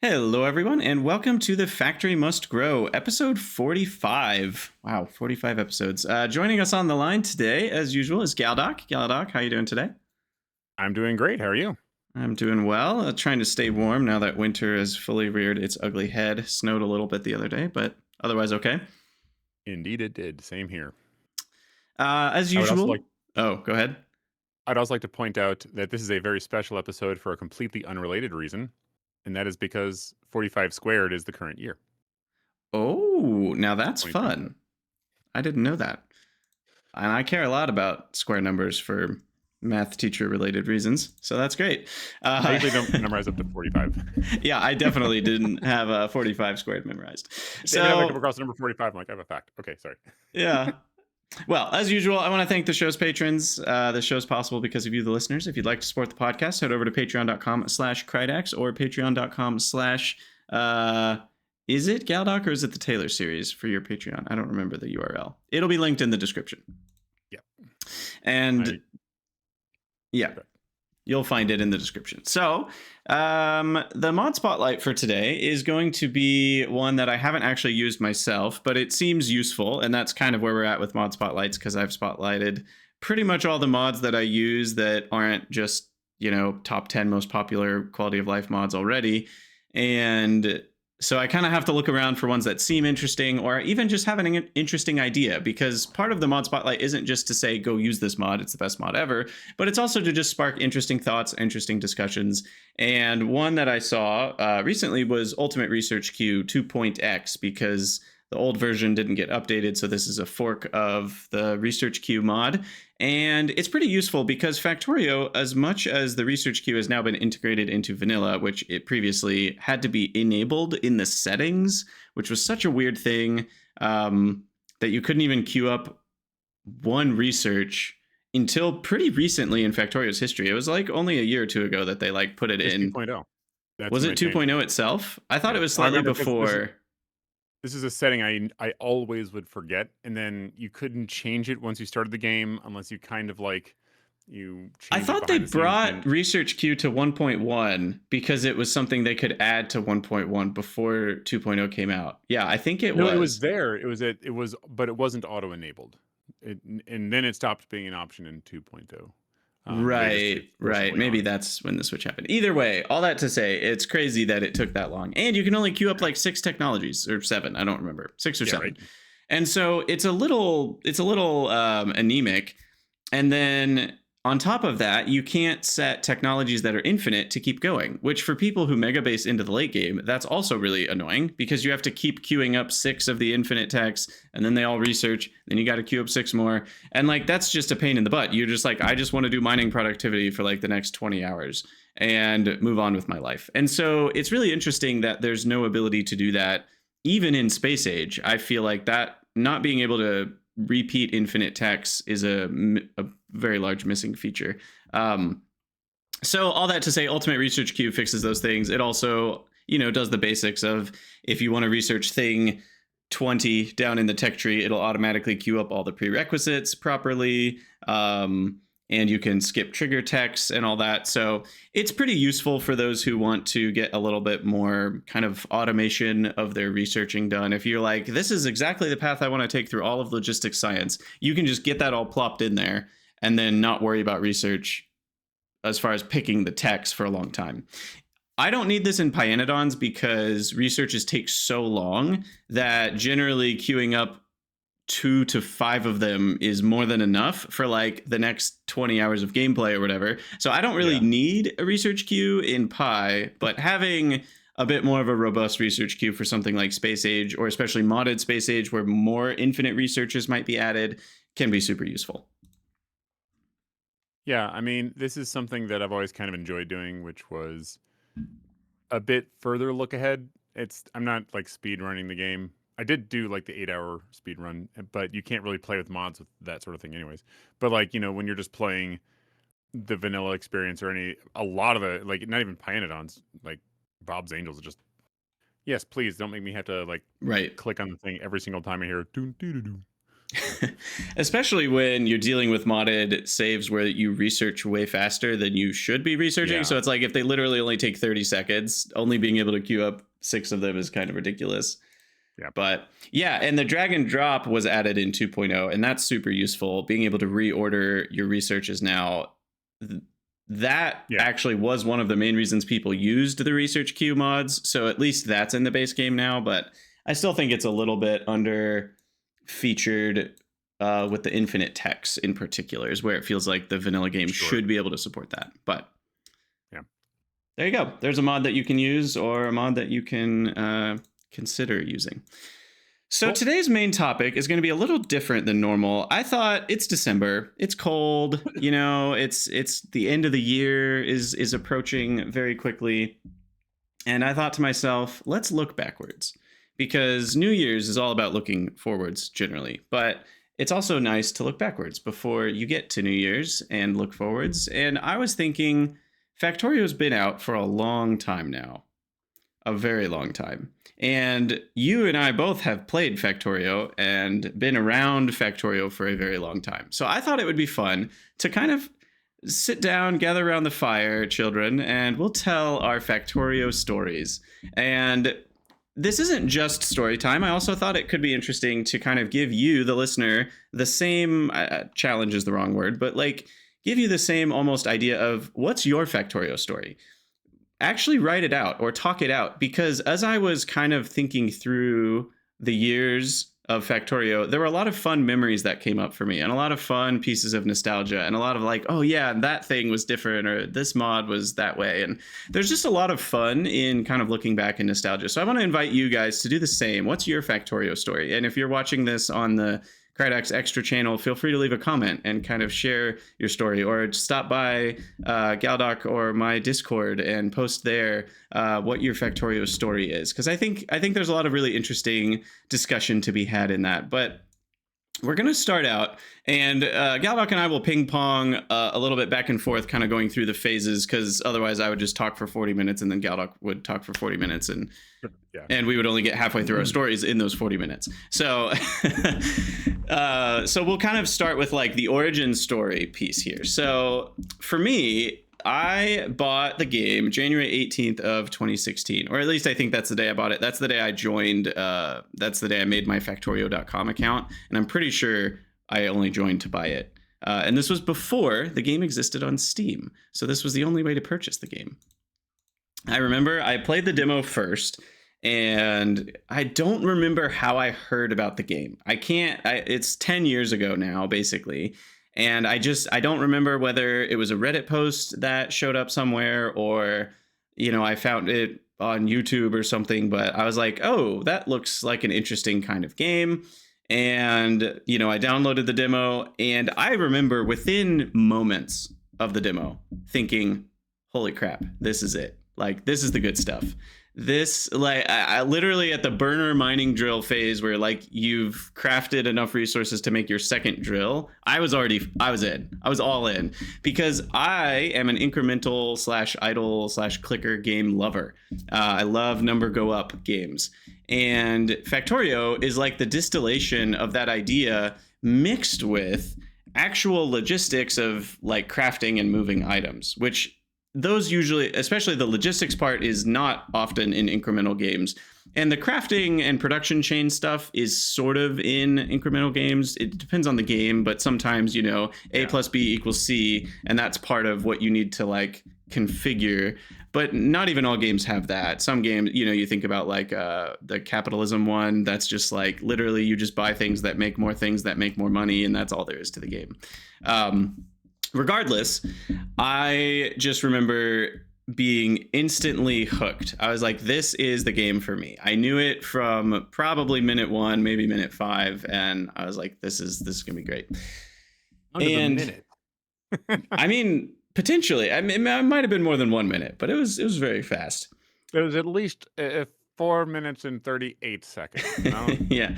Hello, everyone, and welcome to the Factory Must Grow, episode 45. Wow, 45 episodes. Joining us on the line today, as usual, is Galdoc. Galdoc, how are you doing today? I'm doing great. How are you? I'm doing well. Trying to stay warm now that winter has fully reared its ugly head. Snowed a little bit the other day, but otherwise okay. Indeed, it did. Same here. As I would also like usual. Oh, go ahead. I'd also like to point out that this is a very special episode for a completely unrelated reason, and that is because 45 squared is the current year. Oh, now that's 2025. fun. I didn't know that. And I care a lot about square numbers for math teacher related reasons, so that's great. I usually don't memorize up to 45. Yeah, I definitely didn't have a 45 squared memorized. Every time I come So, across the number 45, I'm like, I have a fact. Okay, sorry. yeah. Well, as usual, I want to thank the show's patrons. The show's possible because of you, the listeners. If you'd like to support the podcast, head over to patreon.com/Krydax or patreon.com/ is it Galdoc or is it the Taylor series for your Patreon? I don't remember the URL. It'll be linked in the description. Yeah. And yeah. Okay. You'll find it in the description. So, the mod spotlight for today is going to be one that I haven't actually used myself, but it seems useful, and that's kind of where we're at with mod spotlights because I've spotlighted pretty much all the mods that I use that aren't just, top 10 most popular quality of life mods already. And so I kind of have to look around for ones that seem interesting or even just have an interesting idea, because part of the mod spotlight isn't just to say, go use this mod, it's the best mod ever, but it's also to just spark interesting thoughts, interesting discussions. And one that I saw recently was Ultimate Research Queue 2.x, because the old version didn't get updated. So this is a fork of the Research Queue mod. And it's pretty useful because Factorio, as much as the research queue has now been integrated into vanilla, which it previously had to be enabled in the settings, which was such a weird thing that you couldn't even queue up one research until pretty recently in Factorio's history. It was like only a year or two ago that they put it It's in. 2.0. That's Was when it they changed it. 2.0 itself? I thought Yeah. it was I slightly remember because before. this is a setting I always would forget, and then you couldn't change it once you started the game unless you kind of you I change it thought they behind the scenes. brought Research Queue to 1.1 because it was something they could add to 1.1 before 2.0 came out. Yeah, I think it No, it was was. there. But it wasn't auto enabled. And then it stopped being an option in 2.0. They just did Right, it right. forcibly Maybe on. that's when the switch happened. Either way, all that to say, it's crazy that it took that long. And you can only queue up like 6 technologies or 7, I don't remember. 6 or Yeah, 7. right. And so it's a little anemic. And then on top of that, you can't set technologies that are infinite to keep going, which for people who mega base into the late game, that's also really annoying because you have to keep queuing up 6 of the infinite techs and then they all research. Then you got to queue up 6 more. And that's just a pain in the butt. You're just I just want to do mining productivity for the next 20 hours and move on with my life. And so it's really interesting that there's no ability to do that even in Space Age. I feel like that not being able to repeat infinite techs is a very large missing feature. So all that to say, Ultimate Research Queue fixes those things. It also, does the basics of if you want to research thing 20 down in the tech tree, it'll automatically queue up all the prerequisites properly. And you can skip trigger text and all that. So it's pretty useful for those who want to get a little bit more kind of automation of their researching done. If you're like, this is exactly the path I want to take through all of logistics science, you can just get that all plopped in there and then not worry about research as far as picking the text for a long time. I don't need this in Pyanodons because researches take so long that generally queuing up 2 to 5 of them is more than enough for the next 20 hours of gameplay or whatever. So I don't really need a research queue in Pi, but having a bit more of a robust research queue for something like Space Age, or especially modded Space Age where more infinite researchers might be added, can be super useful. Yeah, I mean, this is something that I've always kind of enjoyed doing, which was a bit further look ahead. I'm not speed running the game. I did do the 8-hour speed run, but you can't really play with mods with that sort of thing anyways. But when you're just playing the vanilla experience or a lot of the not even Pyanodons, Bob's Angels, just yes, please don't make me have to Right. click on the thing every single time I hear doo doo doo doo. Especially when you're dealing with modded saves where you research way faster than you should be researching. Yeah. So it's like if they literally only take 30 seconds, only being able to queue up 6 of them is kind of ridiculous. Yeah. But yeah, and the drag and drop was added in 2.0, and that's super useful. Being able to reorder your researches now, that actually was one of the main reasons people used the research queue mods. So at least that's in the base game now, but I still think it's a little bit under featured with the infinite techs in particular, is where it feels like the vanilla game should be able to support that. But yeah, there you go. There's a mod that you can use, or a mod that you can consider using. So today's main topic is going to be a little different than normal. I thought it's December, it's cold, you know, it's the end of the year is approaching very quickly. And I thought to myself, let's look backwards, because New Year's is all about looking forwards generally, but it's also nice to look backwards before you get to New Year's and look forwards. And I was thinking Factorio's been out for a long time now, a very long time. And you and I both have played Factorio and been around Factorio for a very long time. So I thought it would be fun to kind of sit down, gather around the fire, children, and we'll tell our Factorio stories. And this isn't just story time. I also thought it could be interesting to kind of give you, the listener, the same challenge is the wrong word, but like give you the same almost idea of what's your Factorio story. Actually write it out or talk it out, because as I was kind of thinking through the years of Factorio, there were a lot of fun memories that came up for me, and a lot of fun pieces of nostalgia, and a lot of like, oh yeah, that thing was different, or this mod was that way. And there's just a lot of fun in kind of looking back in nostalgia. So I want to invite you guys to do the same. What's your Factorio story? And if you're watching this on the Krydax Extra channel, feel free to leave a comment and kind of share your story, or stop by Galdoc or my Discord and post there what your Factorio story is, because I think there's a lot of really interesting discussion to be had in that. But we're going to start out, and Galdoc and I will ping pong a little bit back and forth, kind of going through the phases, because otherwise I would just talk for 40 minutes and then Galdoc would talk for 40 minutes, and we would only get halfway through our stories in those 40 minutes. So so we'll kind of start with like the origin story piece here. So for me, I bought the game January 18th of 2016, or at least I think that's the day I bought it. That's the day I joined. That's the day I made my Factorio.com account. And I'm pretty sure I only joined to buy it. And this was before the game existed on Steam. So this was the only way to purchase the game. I remember I played the demo first, and I don't remember how I heard about the game. It's 10 years ago now, basically. And I don't remember whether it was a Reddit post that showed up somewhere, or, you know, I found it on YouTube or something, but I was like, oh, that looks like an interesting kind of game. And, you know, I downloaded the demo, and I remember within moments of the demo thinking, holy crap, this is it. Like, this is the good stuff. This, like, I literally at the burner mining drill phase where like you've crafted enough resources to make your second drill, I was in. I was all in, because I am an incremental / idle / clicker game lover. I love number go up games, and Factorio is like the distillation of that idea mixed with actual logistics of like crafting and moving items, which those usually, especially the logistics part, is not often in incremental games. And the crafting and production chain stuff is sort of in incremental games. It depends on the game, but sometimes, you know, A plus B equals C, and that's part of what you need to like configure. But not even all games have that. Some games, you know, you think about like the capitalism one, that's just like literally you just buy things that make more things that make more money, and that's all there is to the game. Regardless, I just remember being instantly hooked. I was like, this is the game for me. I knew it from probably minute 1, maybe minute 5, and I was like, this is gonna be great. Under the minute. I mean, potentially. I mean, it might have been more than 1 minute, but it was very fast. It was at least 4 minutes and 38 seconds. You know? Yeah.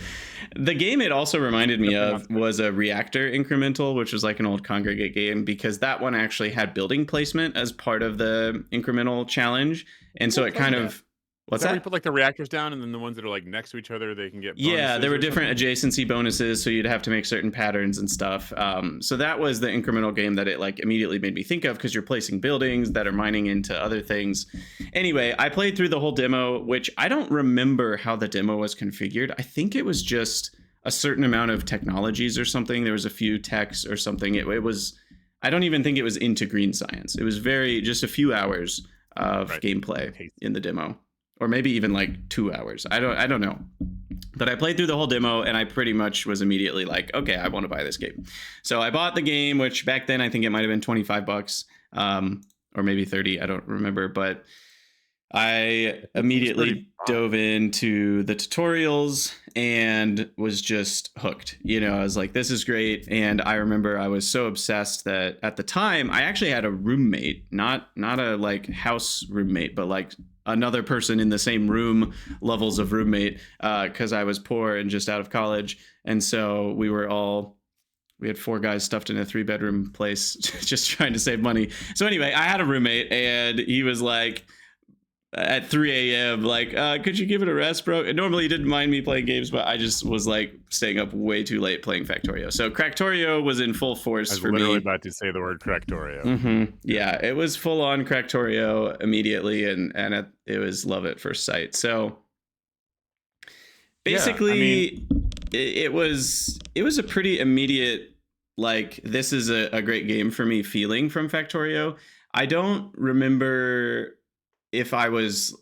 The game it also reminded me of was a Reactor Incremental, which was like an old Congregate game, because that one actually had building placement as part of the incremental challenge. And so it kind of, Is What's that where you that? put like the reactors down, and then the ones that are like next to each other, they can get Yeah, there bonuses were or different something? adjacency bonuses, so you'd have to make certain patterns and stuff. So that was the incremental game that it like immediately made me think of because you're placing buildings that are mining into other things. Anyway, I played through the whole demo, which I don't remember how the demo was configured. I think it was just a certain amount of technologies or something. There was a few techs or something. It was. I don't even think it was into green science. It was very just a few hours of Right. gameplay Tasty. in the demo, or maybe even like 2 hours. I don't know. But I played through the whole demo and I pretty much was immediately like, okay, I want to buy this game. So I bought the game, which back then I think it might have been 25 bucks, or maybe 30. I don't remember. But I It's pretty immediately fun. dove into the tutorials and was just hooked. I was like, this is great. And I remember I was so obsessed that at the time I actually had a roommate, not a like house roommate, but like another person in the same room levels of roommate, because I was poor and just out of college. And so we had four guys stuffed in a 3-bedroom place just trying to save money. So anyway, I had a roommate and he was like, at 3 a.m. like, could you give it a rest, bro? And normally he didn't mind me playing games, but I just was like staying up way too late playing Factorio. So Cractorio was in full I force was for literally me. about to say the word Cractorio. Yeah, it was full on Cractorio immediately, and it was love at first sight. So Yeah, I mean, basically, it was a pretty immediate, like, this is a great game for me feeling from Factorio. I don't remember if I was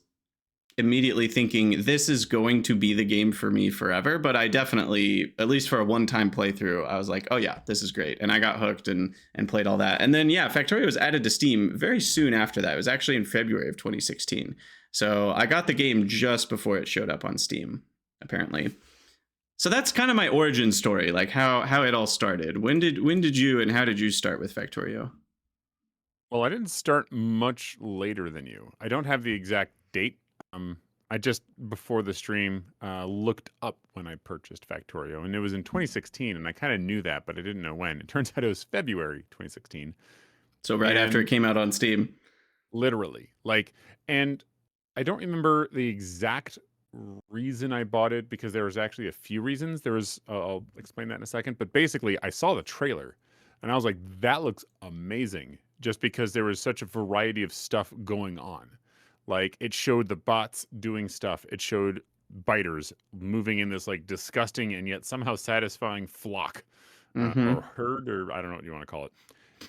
immediately thinking this is going to be the game for me forever, but I definitely, at least for a one-time playthrough, I was like, oh yeah, this is great. And I got hooked and played all that. And then yeah, Factorio was added to Steam very soon after that. It was actually in February of 2016. So I got the game just before it showed up on Steam, apparently. So that's kind of my origin story, like how it all started. When did you and how did you start with Factorio? well, I didn't start much later than you. I don't have the exact date. Um, I just before the stream looked up when I purchased Factorio, and it was in 2016, and I kind of knew that, but I didn't know when. It turns out it was February 2016, So right after it and came out on Steam. literally, like, and I don't remember the exact reason I bought it because there was actually a few reasons. There was, I'll explain that in a second, but basically, I saw the trailer, and I was like, that looks amazing, just because there was such a variety of stuff going on. Like it showed the bots doing stuff. It showed biters moving in this like disgusting and yet somehow satisfying flock, or Mm-hmm. herd, or I don't know what you want to call it.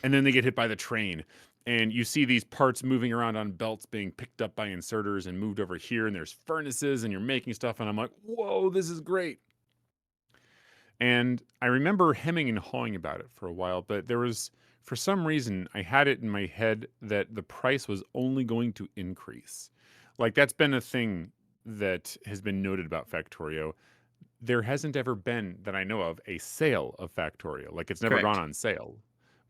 And then they get hit by the train, and you see these parts moving around on belts being picked up by inserters and moved over here. And there's furnaces, and you're making stuff. And I'm like, whoa, this is great. And I remember hemming and hawing about it for a while, but there was, for some reason, I had it in my head that the price was only going to increase. Like, that's been a thing that has been noted about Factorio. There hasn't ever been, that I know of, a sale of Factorio. Like, it's never gone Correct. on sale.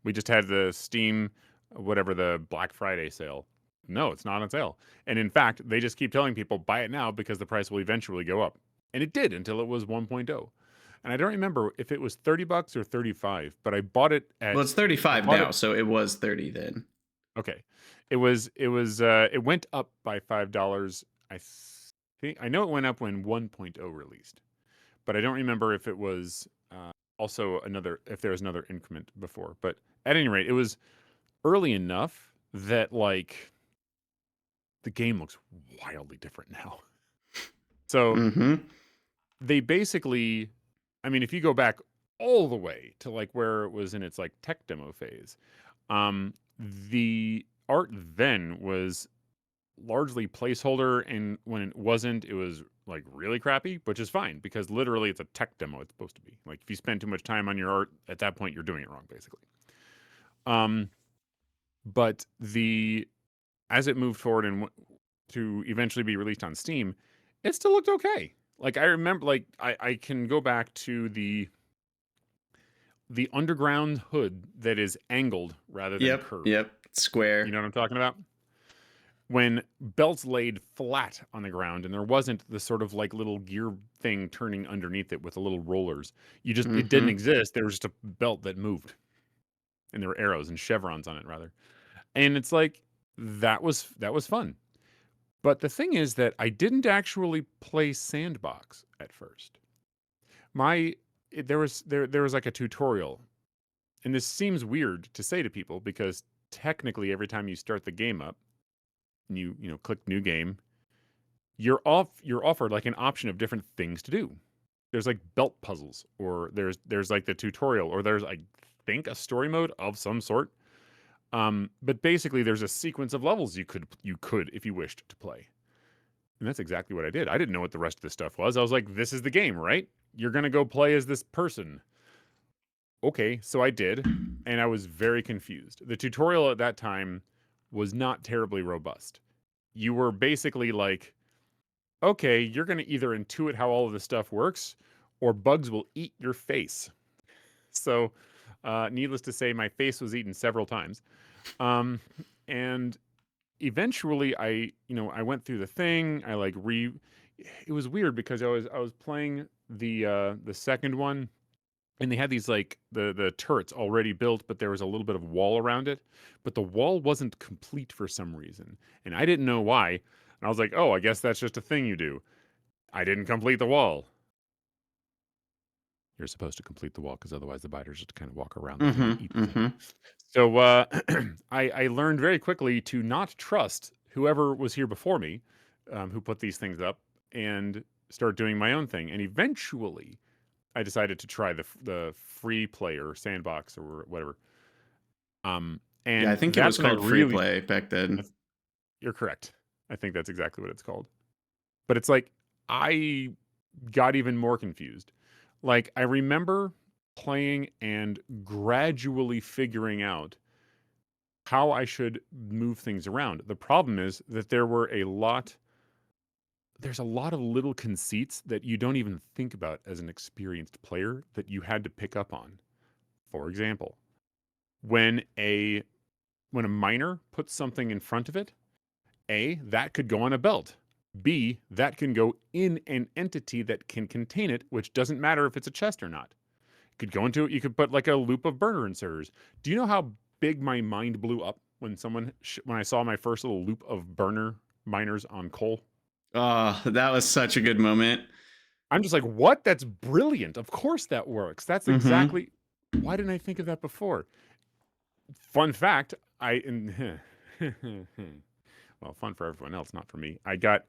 We just had the Steam, whatever, the Black Friday sale. No, it's not on sale. And in fact, they just keep telling people, buy it now because the price will eventually go up. And it did until it was 1.0. And I don't remember if it was 30 bucks or 35, but I bought it Well, at it's I 35 bought it now, so it was 30 then. okay. It went up by $5. I think I know it went up when 1.0 released, but I don't remember if it was also another if there was another increment before. But at any rate, it was early enough that like the game looks wildly different now. So Mm-hmm. they basically, I mean, if you go back all the way to like where it was in its like tech demo phase, um, the art then was largely placeholder, and when it wasn't, it was like really crappy, which is fine because literally it's a tech demo. It's supposed to be like if you spend too much time on your art at that point, you're doing it wrong, basically. Um, but the as it moved forward and to eventually be released on Steam, it still looked okay. Like I remember, like I can go back to the underground hood that is angled rather than Yep. curved. Yep. You Square. know what I'm talking about? When belts laid flat on the ground and there wasn't the sort of like little gear thing turning underneath it with the little rollers. It didn't Mm-hmm. exist. There was just a belt that moved, and there were arrows and chevrons on it rather. And it's like that was fun. But the thing is that I didn't actually play Sandbox at first. There was like a tutorial, and this seems weird to say to people because technically every time you start the game up and you click new game, you're offered like an option of different things to do. There's like belt puzzles, or there's like the tutorial, or there's, I think, a story mode of some sort. But basically there's a sequence of levels you could if you wished to play. And that's exactly what I did. I didn't know what the rest of this stuff was. I was like, this is the game, right? You're going to go play as this person. Okay, so I did, and I was very confused. The tutorial at that time was not terribly robust. You were basically like, okay, you're going to either intuit how all of this stuff works, or bugs will eat your face. So, needless to say, my face was eaten several times. And eventually I went through the thing. It was weird because I was playing the second one, and they had these like the turrets already built, but there was a little bit of wall around it, but the wall wasn't complete for some reason, and I didn't know why. And I was like, oh, I guess that's just a thing you do. I didn't complete the wall. You're supposed to complete the wall because otherwise the biters just kind of walk around the thing and eat the thing. So I learned very quickly to not trust whoever was here before me, who put these things up, and start doing my own thing. And eventually, I decided to try the free play or sandbox or whatever. And Yeah, I think it was called free play back then. You're correct. I think that's exactly what it's called. But it's like I got even more confused. Like, I remember playing and gradually figuring out how I should move things around. The problem is that there's a lot of little conceits that you don't even think about as an experienced player that you had to pick up on. For example, when a miner puts something in front of it, A, that could go on a belt. B, that can go in an entity that can contain it, which doesn't matter if it's a chest or not. You could put like a loop of burner inserters. Do you know how big my mind blew up when when I saw my first little loop of burner miners on coal? Oh, that was such a good moment. I'm just like, what? That's brilliant. Of course that works. That's exactly, why didn't I think of that before? Fun fact, well, fun for everyone else, not for me. I got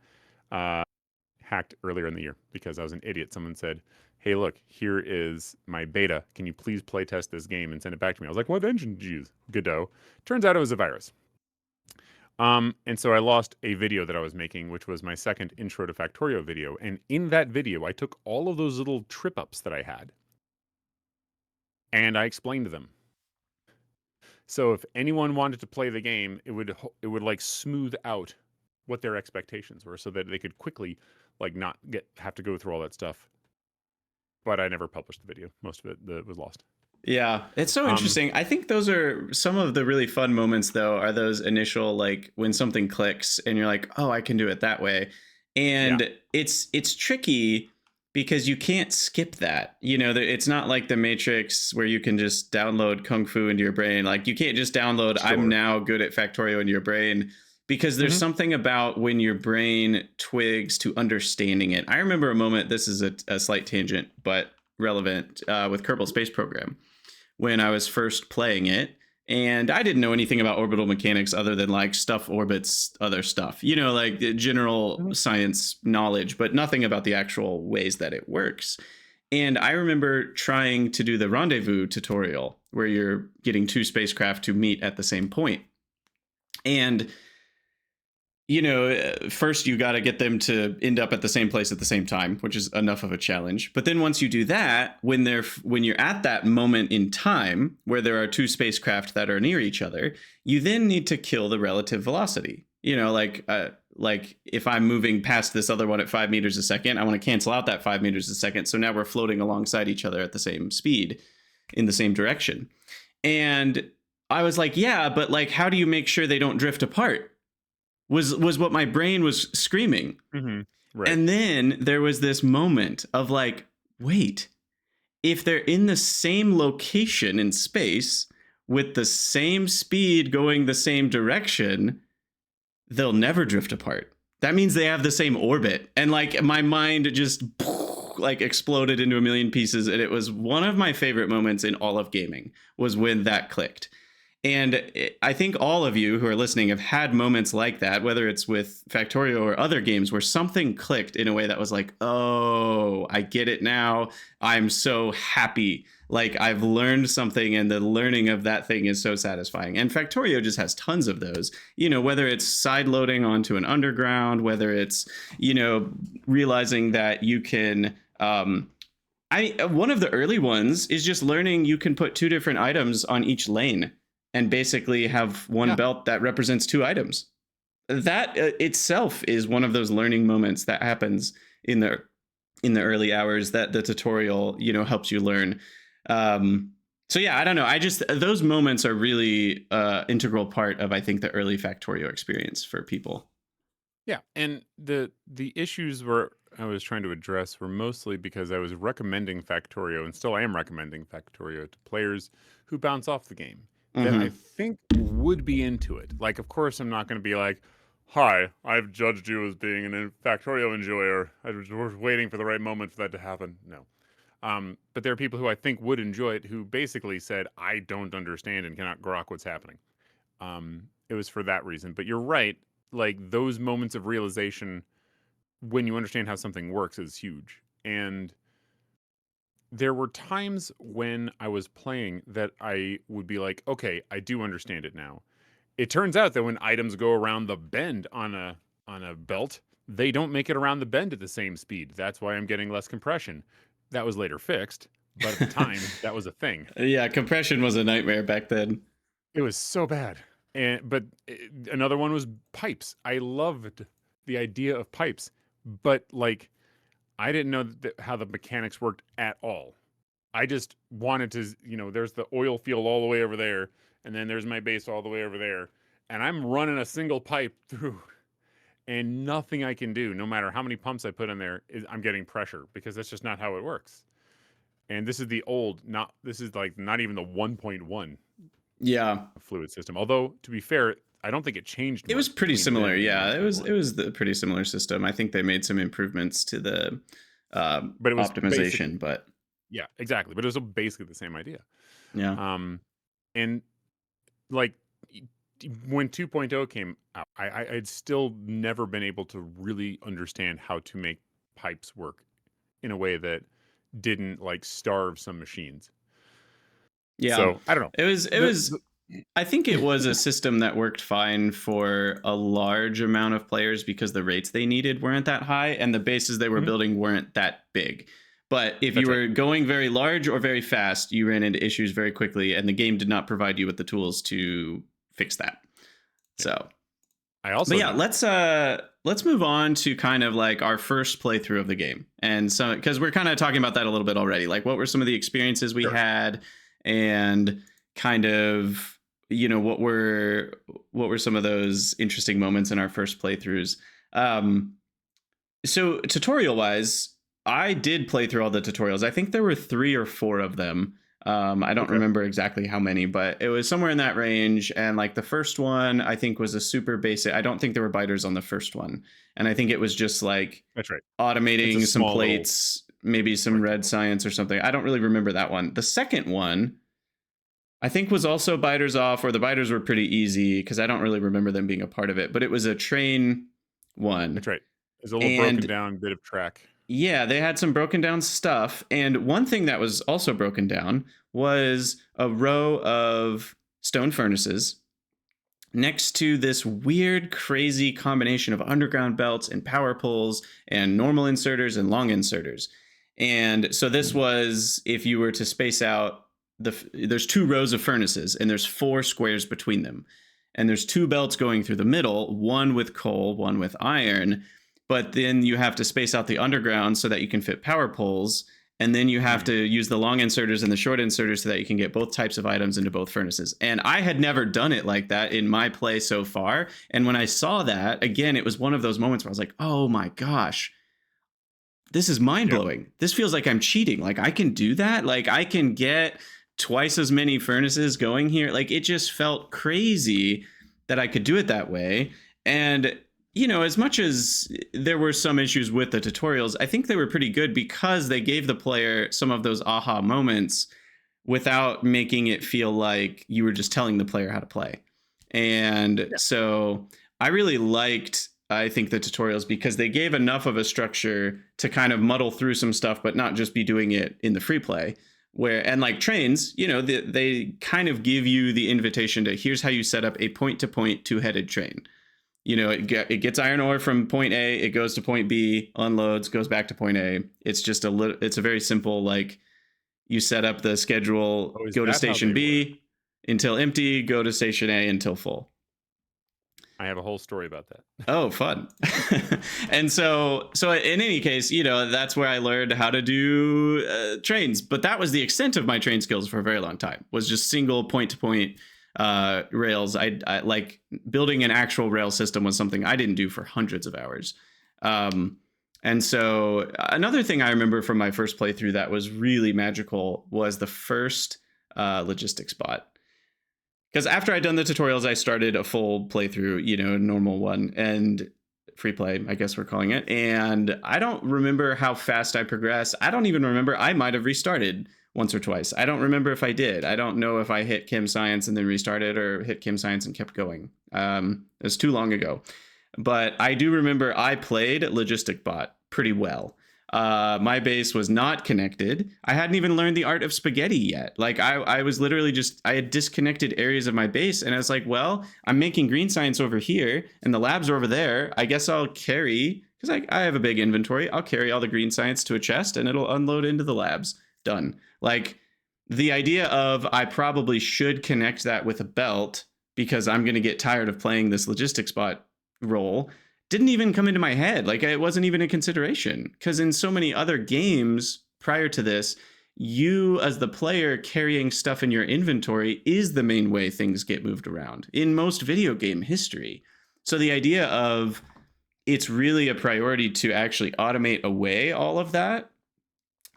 hacked earlier in the year because I was an idiot. Someone said, hey, look, here is my beta. Can you please play test this game and send it back to me? I was like, what engine did you use? Godot. Turns out it was a virus. And so I lost a video that I was making, which was my second intro to Factorio video. And in that video, I took all of those little trip ups that I had and I explained them. So if anyone wanted to play the game, it would like smooth out what their expectations were so that they could quickly like not have to go through all that stuff. But I never published the video. Most of it was lost. Yeah, it's so interesting. I think those are some of the really fun moments, though, are those initial, like, when something clicks and you're like, oh, I can do it that way. And it's tricky because you can't skip that. You know, it's not like the Matrix where you can just download Kung Fu into your brain. Like, you can't just download, I'm now good at Factorio into your brain, because there's something about when your brain twigs to understanding it. I remember a moment, this is a slight tangent, but relevant, with Kerbal Space Program, when I was first playing it, and I didn't know anything about orbital mechanics other than like stuff orbits other stuff, you know, like general science knowledge, but nothing about the actual ways that it works. And I remember trying to do the rendezvous tutorial where you're getting two spacecraft to meet at the same point. And you know, first you got to get them to end up at the same place at the same time, which is enough of a challenge. But then once you do that, when you're at that moment in time where there are two spacecraft that are near each other, you then need to kill the relative velocity. You know, like if I'm moving past this other one at 5 meters a second, I want to cancel out that 5 meters a second. So now we're floating alongside each other at the same speed in the same direction. And I was like, yeah, but like, how do you make sure they don't drift apart? Was what my brain was screaming. Right. And then there was this moment of like, wait, if they're in the same location in space with the same speed going the same direction, they'll never drift apart. that means they have the same orbit. And like my mind just like exploded into a million pieces. And it was one of my favorite moments in all of gaming was when that clicked. And I think all of you who are listening have had moments like that, whether it's with Factorio or other games where something clicked in a way that was like, oh, I get it now. I'm so happy. Like I've learned something and the learning of that thing is so satisfying. And Factorio just has tons of those, you know, whether it's side loading onto an underground, whether it's, you know, realizing that you can, one of the early ones is just learning you can put 2 different items on each lane and basically have one belt that represents 2 items. That itself is one of those learning moments that happens in the early hours that the tutorial, you know, helps you learn. So yeah, I don't know. I just, those moments are really integral part of, I think, the early Factorio experience for people. Yeah, and the issues were I was trying to address were mostly because I was recommending Factorio, and still am recommending Factorio to players who bounce off the game that I think would be into it. Like, of course, I'm not going to be like, "Hi, I've judged you as being a Factorio enjoyer. I was waiting for the right moment for that to happen." No. But there are people who I think would enjoy it who basically said, "I don't understand and cannot grok what's happening." It was for that reason. But you're right. Like those moments of realization when you understand how something works is huge. And there were times when I was playing that I would be like, okay, I do understand it now. It turns out that when items go around the bend on a belt, they don't make it around the bend at the same speed. That's why I'm getting less compression. That was later fixed, but at the time that was a thing. Yeah, compression was a nightmare back then. It was so bad. But another one was pipes. I loved the idea of pipes, but like I didn't know how the mechanics worked at all. I just wanted to, you know, there's the oil field all the way over there, and then there's my base all the way over there, and I'm running a single pipe through, and nothing I can do, no matter how many pumps I put in there, I'm getting pressure because that's just not how it works. And this is this is like not even the 1.1 fluid system. Although to be fair, I don't think it changed. It was pretty similar. Yeah, it was the pretty similar system. I think they made some improvements to the but it was optimization, but yeah, exactly. But it was basically the same idea. Yeah. And like when 2.0 came out, I'd still never been able to really understand how to make pipes work in a way that didn't like starve some machines. Yeah. So I don't know. It was I think it was a system that worked fine for a large amount of players because the rates they needed weren't that high and the bases they were building weren't that big. But if you were going very large or very fast, you ran into issues very quickly, and the game did not provide you with the tools to fix that. So let's move on to kind of like our first playthrough of the game. And so because we're kind of talking about that a little bit already, like what were some of the experiences we had and kind of, you know, what were some of those interesting moments in our first playthroughs. So tutorial wise, I did play through all the tutorials. I think there were 3 or 4 of them. I don't remember exactly how many, but it was somewhere in that range. And like the first one, I think was a super basic. I don't think there were biters on the first one. And I think it was just like automating some plates, maybe some red science or something. I don't really remember that one. The second one, I think was also biters off, or the biters were pretty easy because I don't really remember them being a part of it, but it was a train one. That's right. There's a little broken down bit of track. Yeah, they had some broken down stuff. And one thing that was also broken down was a row of stone furnaces next to this weird, crazy combination of underground belts and power poles and normal inserters and long inserters. And so this was, if you were to space out, there's 2 rows of furnaces and there's 4 squares between them. And there's 2 belts going through the middle, one with coal, one with iron. But then you have to space out the underground so that you can fit power poles. And then you have to use the long inserters and the short inserters so that you can get both types of items into both furnaces. And I had never done it like that in my play so far. And when I saw that, again, it was one of those moments where I was like, oh my gosh, this is mind blowing. Yep. This feels like I'm cheating. Like I can do that. Like I can get twice as many furnaces going here. Like it just felt crazy that I could do it that way. And as much as there were some issues with the tutorials, I think they were pretty good because they gave the player some of those aha moments without making it feel like you were just telling the player how to play. And so I really liked, I think, the tutorials because they gave enough of a structure to kind of muddle through some stuff, but not just be doing it in the free play. And like trains, they kind of give you the invitation to, here's how you set up a point-to-point two-headed train. It gets iron ore from point A, it goes to point B, unloads, goes back to point A. It's just it's a very simple, like, you set up the schedule, go to station B until empty, go to station A until full. I have a whole story about that. Oh, fun. And so in any case, that's where I learned how to do trains. But that was the extent of my train skills for a very long time, was just single point-to-point rails. I like building an actual rail system was something I didn't do for hundreds of hours. And so another thing I remember from my first playthrough that was really magical was the first logistics bot. Because after I'd done the tutorials, I started a full playthrough, a normal one, and free play, I guess we're calling it. And I don't remember how fast I progressed. I don't even remember. I might have restarted once or twice. I don't remember if I did. I don't know if I hit Chem Science and then restarted or hit Chem Science and kept going. It was too long ago. But I do remember I played Logistic Bot pretty well. My base was not connected. I hadn't even learned the art of spaghetti yet. Like I was literally I had disconnected areas of my base, and I was like, well, I'm making green science over here and the labs are over there. I guess I'll carry, because I have a big inventory, I'll carry all the green science to a chest and it'll unload into the labs. Done. Like, the idea of I probably should connect that with a belt because I'm going to get tired of playing this logistics bot role didn't even come into my head. Like, it wasn't even a consideration, because in so many other games prior to this, you as the player carrying stuff in your inventory is the main way things get moved around in most video game history. So the idea of it's really a priority to actually automate away all of that,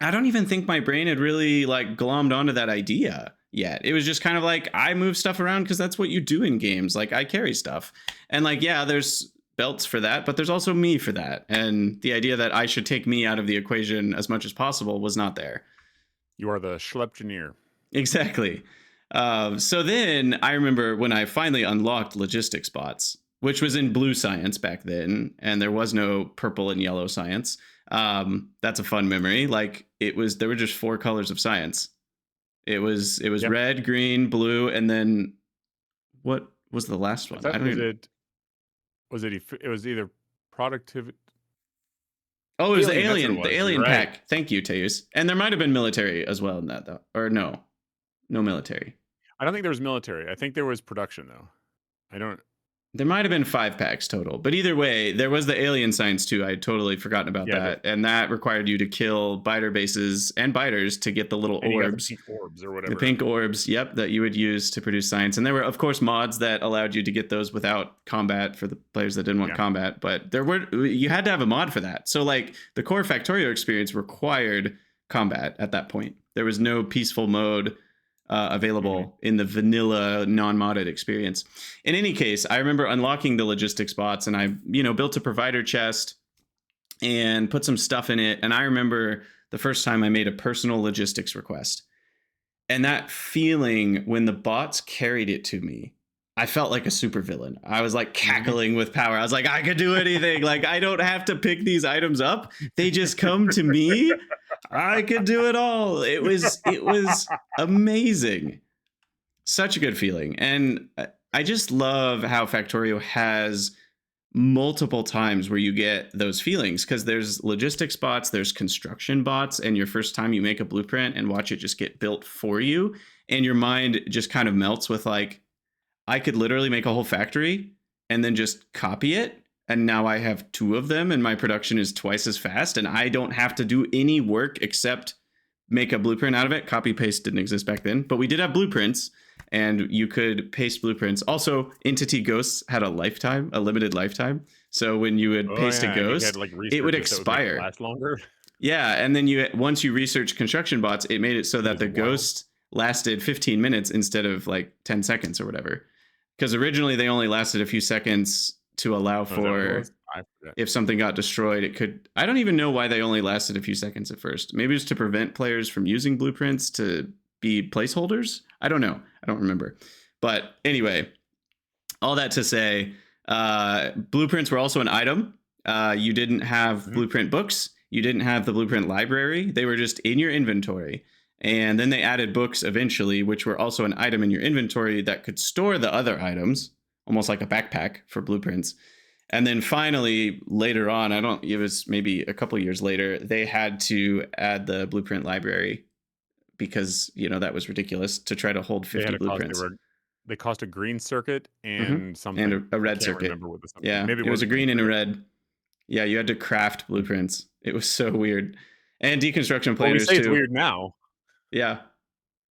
I don't even think my brain had really like glommed onto that idea yet. It was just kind of like, I move stuff around because that's what you do in games. Like, I carry stuff, and like, yeah, there's belts for that, but there's also me for that. And the idea that I should take me out of the equation as much as possible was not there. You are the schlepgeneer. Exactly. So then I remember when I finally unlocked logistics bots, which was in blue science back then, and there was no purple and yellow science. That's a fun memory. Like, there were just 4 colors of science. It was red, green, blue, and then what was the last one? It was either productivity. Oh, it was the alien pack. Thank you, Teus. And there might have been military as well in that, though. Or no military. I don't think there was military. I think there was production, though. There might have been 5 packs total, but either way, there was the alien science too. I had totally forgotten about that, and that required you to kill biter bases and biters to get the little orbs, the pink orbs or whatever. The pink orbs, yep, that you would use to produce science. And there were, of course, mods that allowed you to get those without combat for the players that didn't want combat. But you had to have a mod for that. So like the core Factorio experience required combat at that point. There was no peaceful mode available in the vanilla non-modded experience. In any case, I remember unlocking the logistics bots, and I built a provider chest and put some stuff in it. And I remember the first time I made a personal logistics request, and that feeling when the bots carried it to me, I felt like a supervillain. I was like cackling with power. I was like, I could do anything. Like, I don't have to pick these items up. They just come to me. I could do it all. It was amazing. Such a good feeling. And I just love how Factorio has multiple times where you get those feelings, because there's logistics bots, there's construction bots, and your first time you make a blueprint and watch it just get built for you, and your mind just kind of melts with like, I could literally make a whole factory and then just copy it. And now I have 2 of them and my production is twice as fast, and I don't have to do any work except make a blueprint out of it. Copy paste didn't exist back then, but we did have blueprints, and you could paste blueprints. Also, entity ghosts had a limited lifetime. So when you would paste a ghost, it would expire. Last longer. Yeah. And then once you research construction bots, it made it so that the ghost lasted 15 minutes instead of like 10 seconds or whatever. Because originally they only lasted a few seconds to allow Oh, is that what it for was? I forget. if something got destroyed, it could. I don't even know why they only lasted a few seconds at first. Maybe it's to prevent players from using blueprints to be placeholders. I don't know. I don't remember. But anyway, all that to say, blueprints were also an item. You didn't have Mhm. blueprint books. You didn't have the blueprint library. They were just in your inventory. And then they added books eventually, which were also an item in your inventory that could store the other items, almost like a backpack for blueprints. And then finally, later on, it was maybe a couple years later, they had to add the blueprint library because, that was ridiculous to try to hold They had 50 a cost. blueprints. They cost a green circuit Hmm. and And something. a I red can't circuit. remember what the something. Yeah, Maybe it it was was a a green green and a circuit. red. Yeah, you had to craft blueprints. It was so weird. And deconstruction Well, we planners say it's too. weird now. Yeah.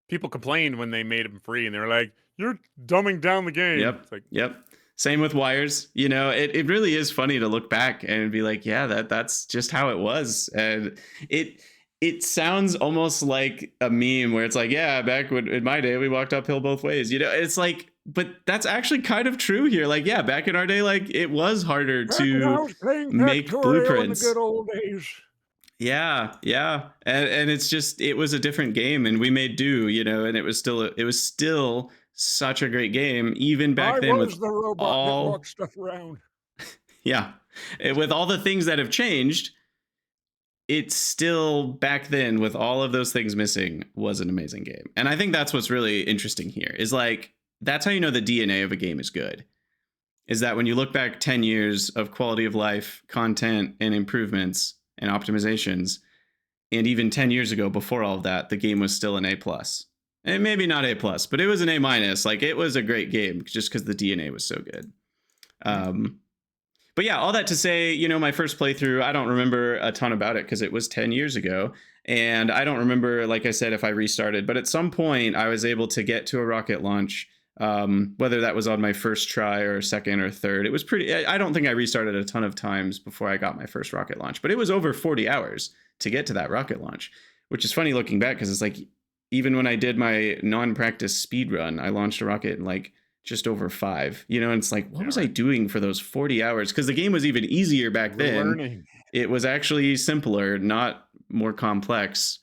People complained when they made them free, and they were like, "You're dumbing down the game." Yep. It's like, Yep. Same with wires. It really is funny to look back and be like, yeah, that's just how it was. And it it sounds almost like a meme where it's like, yeah, back when in my day we walked uphill both ways. It's like, but that's actually kind of true here. Like, yeah, back in our day, like it was harder back when I to was playing make Factorio in the good blueprints. old days. Yeah, yeah. And it's just it was a different game and we made do, and it was still such a great game even back I then with was the robot that all walked stuff around. yeah. With all the things that have changed, it's still back then with all of those things missing was an amazing game. And I think that's what's really interesting here is like that's how you know the DNA of a game is good. Is that when you look back 10 years of quality of life, content and improvements and optimizations, and even 10 years ago before all of that, the game was still an A plus. And maybe not A plus, but it was an A minus. Like it was a great game just because the DNA was so good. Mhm. Um, but yeah, all that to say, my first playthrough, I don't remember a ton about it because it was 10 years ago. And I don't remember, like I said, if I restarted, but at some point I was able to get to a rocket launch, whether that was on my first try or second or third. It was pretty, I don't think I restarted a ton of times before I got my first rocket launch, but it was over 40 hours to get to that rocket launch, which is funny looking back because it's like, even when I did my non-practice speed run, I launched a rocket in like just over 5, and it's like, what Yeah, was I right. doing for those 40 hours? Because the game was even easier back We're then. learning. It was actually simpler, not more complex.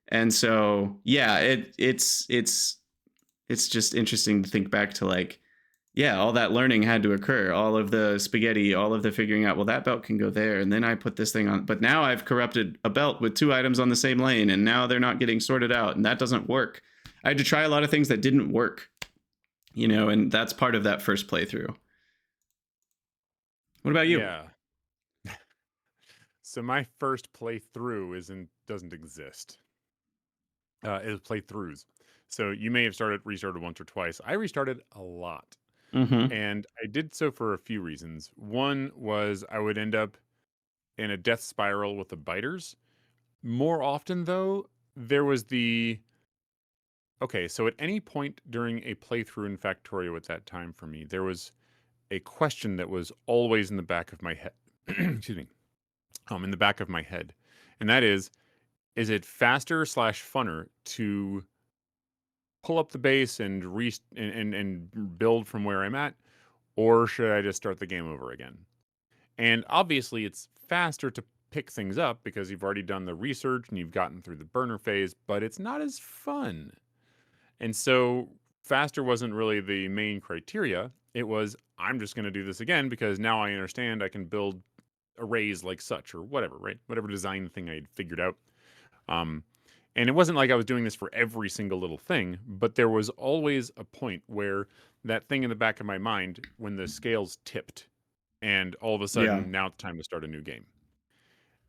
And so, yeah, it's just interesting to think back to like, yeah, all that learning had to occur, all of the spaghetti, all of the figuring out, well, that belt can go there. And then I put this thing on, but now I've corrupted a belt with 2 items on the same lane. And now they're not getting sorted out. And that doesn't work. I had to try a lot of things that didn't work, and that's part of that first playthrough. What about you? Yeah. So my first playthrough doesn't exist. It was playthroughs. So you may have restarted once or twice. I restarted a lot. Mm-hmm. And I did so for a few reasons. One was I would end up in a death spiral with the biters. More often, though, there was okay, so at any point during a playthrough in Factorio at that time for me, there was a question that was always in the back of my head. Excuse me. In the back of my head. And that is it faster slash funner to pull up the base and and build from where I'm at, or should I just start the game over again? And obviously, it's faster to pick things up because you've already done the research and you've gotten through the burner phase, but it's not as fun. And so, faster wasn't really the main criteria. It was, I'm just going to do this again because now I understand I can build arrays like such or whatever, right? Whatever design thing I had figured out. Um, and it wasn't like I was doing this for every single little thing, but there was always a point where that thing in the back of my mind, when the scales tipped, and all of a Yeah. sudden, now it's time to start a new game.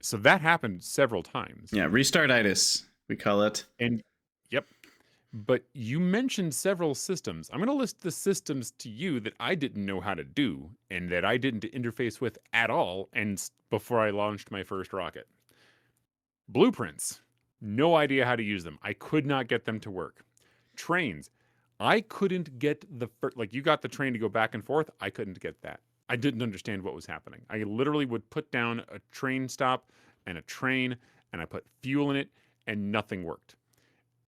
So that happened several times. Yeah. Restartitis, we call it. And yep. But you mentioned several systems. I'm going to list the systems to you that I didn't know how to do and that I didn't interface with at all and before I launched my first rocket. Blueprints. No idea how to use them. I could not get them to work. Trains. I couldn't get like you got the train to go back and forth. I couldn't get that. I didn't understand what was happening. I literally would put down a train stop and a train and I put fuel in it and nothing worked.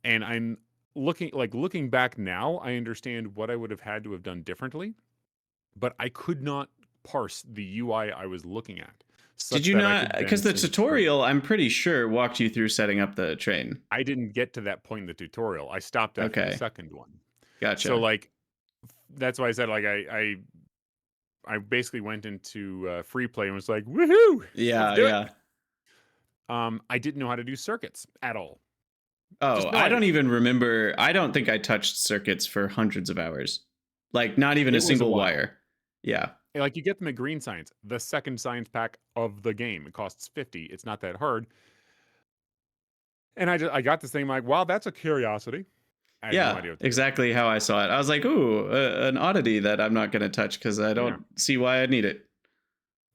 And I'm looking back now, I understand what I would have had to have done differently, but I could not parse the UI I was looking at, Did such you that I not? could then Because the send a train. tutorial, I'm pretty sure, walked you through setting up the train. I didn't get to that point in the tutorial. I stopped after the Okay, second one. So gotcha. like that's why I said like I basically went into free play and was like, woohoo, let's Yeah, do it. yeah. I didn't know how to do circuits at all. Oh, Just no I don't idea. even remember. I don't think I touched circuits for hundreds of hours. Like, not even a It was a single while. wire. Yeah. Like you get them at Green Science, the second science pack of the game. It costs 50. It's not that hard. And I got this thing I'm like, wow, that's a curiosity. I had no Yeah, idea what to do. exactly how I saw it. I was like, ooh, an oddity that I'm not going to touch because I Yeah. don't see why I need it.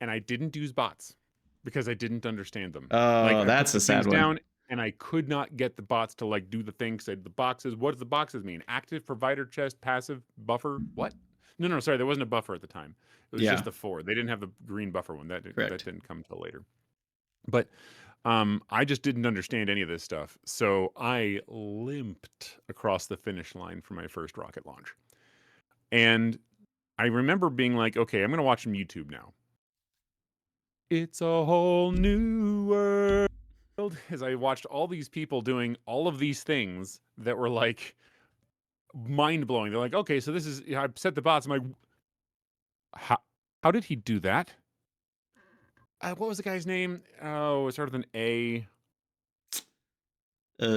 And I didn't use bots because I didn't understand them. Like Oh, I put that's the a sad things one. down and I could not get the bots to like do the thing. Said the boxes. What does the boxes mean? Active, provider, chest, passive, buffer. What? No, sorry, there wasn't a buffer at the time. It was just Yeah, the 4. They didn't have the green buffer one. That correct. didn't come till later. But I just didn't understand any of this stuff. So I limped across the finish line for my first rocket launch. And I remember being like, okay, I'm going to watch some YouTube now. It's a whole new world. As I watched all these people doing all of these things that were like mind blowing. They're like, okay, so this is, I set the bots. I'm like, how did he do that? What was the guy's name? Oh, it started with an A.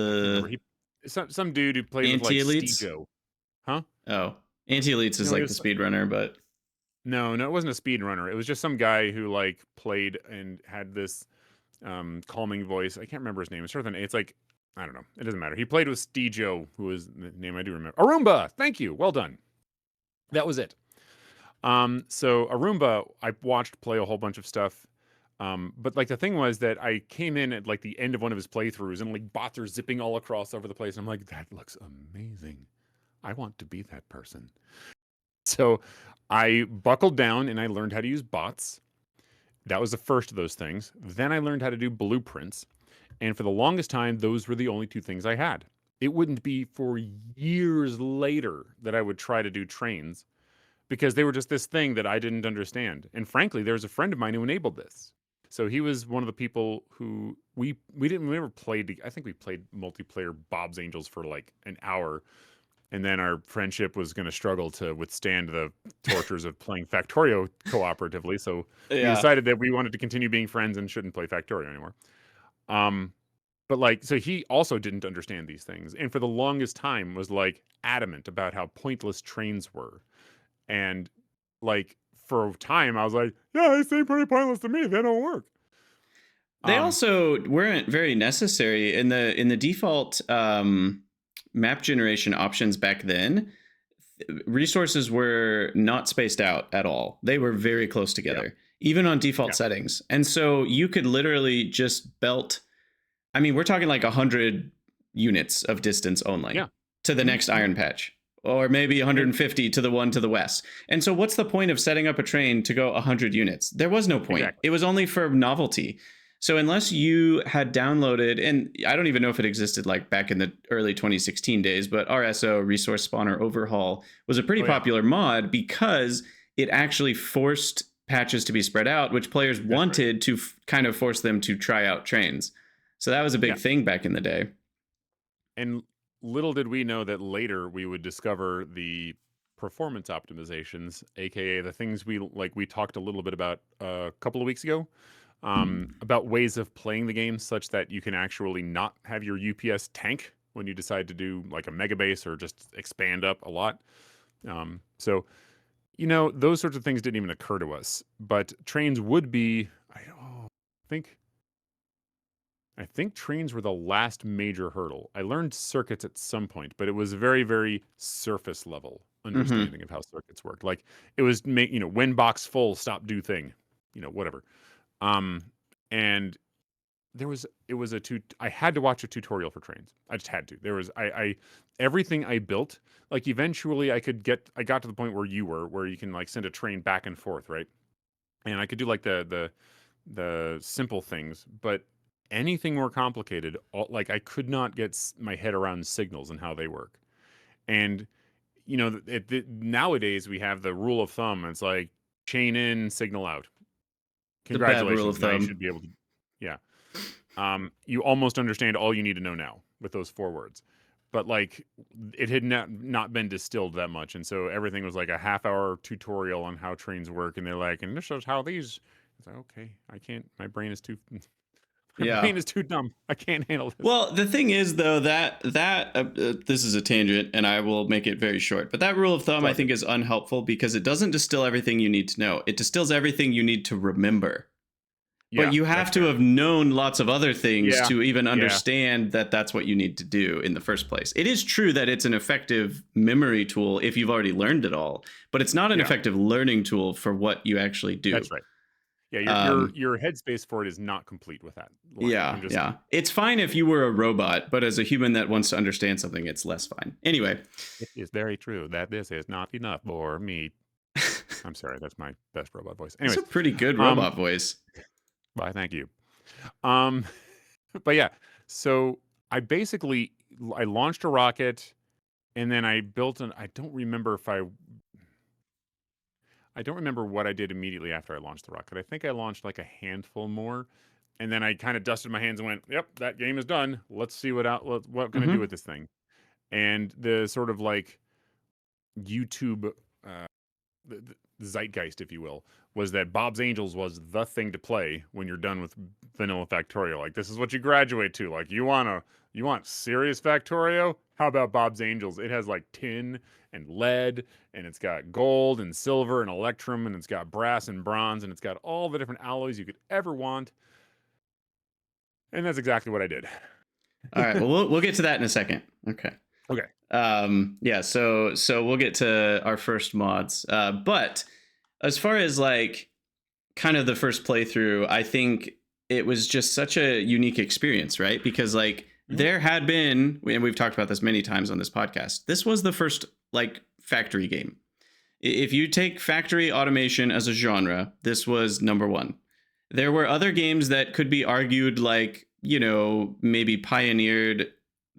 I can't Uh, remember. Some dude who played with like Anti-elites? Stejo. Huh? Oh, anti-elites is No, he like the was speedrunner, but no, it wasn't a speedrunner. It was just some guy who like played and had this calming voice. I can't remember his name. It's sort of it's like I don't know. It doesn't matter. He played with Stejo, who is the name I do remember. Arumba. Thank you. Well done. That was it. So Arumba, I watched play a whole bunch of stuff. But like the thing was that I came in at like the end of one of his playthroughs and like bots are zipping all across over the place. And I'm like, that looks amazing. I want to be that person. So I buckled down and I learned how to use bots. That was the first of those things. Then I learned how to do blueprints. And for the longest time, those were the only two things I had. It wouldn't be for years later that I would try to do trains because they were just this thing that I didn't understand. And frankly, there was a friend of mine who enabled this. So he was one of the people who we never played. I think we played multiplayer Bob's Angels for like an hour, and then our friendship was going to struggle to withstand the tortures of playing Factorio cooperatively. So we yeah. decided that we wanted to continue being friends and shouldn't play Factorio anymore. But like, so he also didn't understand these things, and for the longest time was like adamant about how pointless trains were, and like for a time I was like, yeah, they seem pretty pointless to me. They don't work. They Um, also weren't very necessary in the default map generation options back then. Resources were not spaced out at all. They were very close yeah, together, even on default yeah, settings. And so you could literally just belt. I mean, we're talking like 100 units of distance only yeah. to the next Mm-hmm. iron patch, or maybe And 150 to the one to the west. And so, what's the point of setting up a train to go 100 units? There was no point. exactly, It was only for novelty. So, unless you had downloaded, and I don't even know if it existed like back in the early 2016 days, but RSO, Resource Spawner Overhaul, was a pretty oh yeah, popular mod because it actually forced patches to be spread out, which players that's right. wanted to kind of force them to try out trains. So that was a Yeah, big thing back in the day. and little did we know that later we would discover the performance optimizations, aka the things we talked a little bit about a couple of weeks ago, about ways of playing the game such that you can actually not have your UPS tank when you decide to do like a mega base or just expand up a lot. So those sorts of things didn't even occur to us, but trains would be. Think I think trains were the last major hurdle. I learned circuits at some point, but it was very, very surface level Mm-hmm. understanding of how circuits worked. Like it was when box full, stop do thing, whatever. Um, and it was I had to watch a tutorial for trains. I just had to. There was I everything I built, like eventually I got to the point where where you can like send a train back and forth, right? And I could do like the simple things, but anything more complicated, like I could not get my head around signals and how they work. And nowadays we have the rule of thumb. It's like chain in, signal out. The bad rule of Congratulations. Now you thumb. should be able to. Yeah. You almost understand all you need to know now with those 4 words. But like it had not been distilled that much. And so everything was like a half-hour tutorial on how trains work. And they're like, and this is how these. It's like, okay, I can't. My brain is too. My Yeah. brain is too dumb. I can't handle this. Well, the thing is, though, that this is a tangent, and I will make it very short. But that rule of thumb, I think, is unhelpful because it doesn't distill everything you need to know. It distills everything you need to remember. Yeah, but you have to have known lots of other things to even understand that that's what you need to do in the first place. It is true that it's an effective memory tool if you've already learned it all, but it's not an effective learning tool for what you actually do. That's right. Yeah, your headspace for it is not complete with that line. Yeah. It's fine if you were a robot, but as a human that wants to understand something, it's less fine. Anyway. It is very true that this is not enough for me. I'm sorry, that's my best robot voice. Anyway, it's a pretty good robot voice. Why, thank you. But yeah, so I launched a rocket, and then I built I don't remember what I did immediately after I launched the rocket. I think I launched like a handful more, and then I kind of dusted my hands and went, "Yep, that game is done. Let's see what can I do with this thing." And the sort of like YouTube the zeitgeist, if you will, was that Bob's Angels was the thing to play when you're done with vanilla Factorio. Like, this is what you graduate to. Like, you want serious Factorio? How about Bob's Angels? It has like tin and lead, and it's got gold and silver and electrum, and it's got brass and bronze, and it's got all the different alloys you could ever want. And that's exactly what I did. All right. Well, we'll get to that in a second. Okay. Yeah. So we'll get to our first mods. But as far as like kind of the first playthrough, I think it was just such a unique experience, right? Because like there had been, and we've talked about this many times on this podcast, this was the first like factory game. If you take factory automation as a genre, this was number one. There were other games that could be argued like, you know, maybe pioneered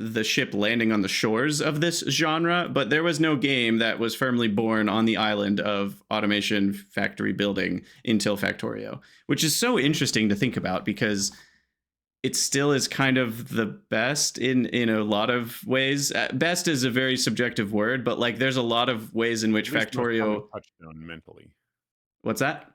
the ship landing on the shores of this genre, but there was no game that was firmly born on the island of automation factory building until Factorio, which is so interesting to think about because it still is kind of the best in a lot of ways. Best is a very subjective word, but like there's a lot of ways in which Factorio touchstone mentally. What's that?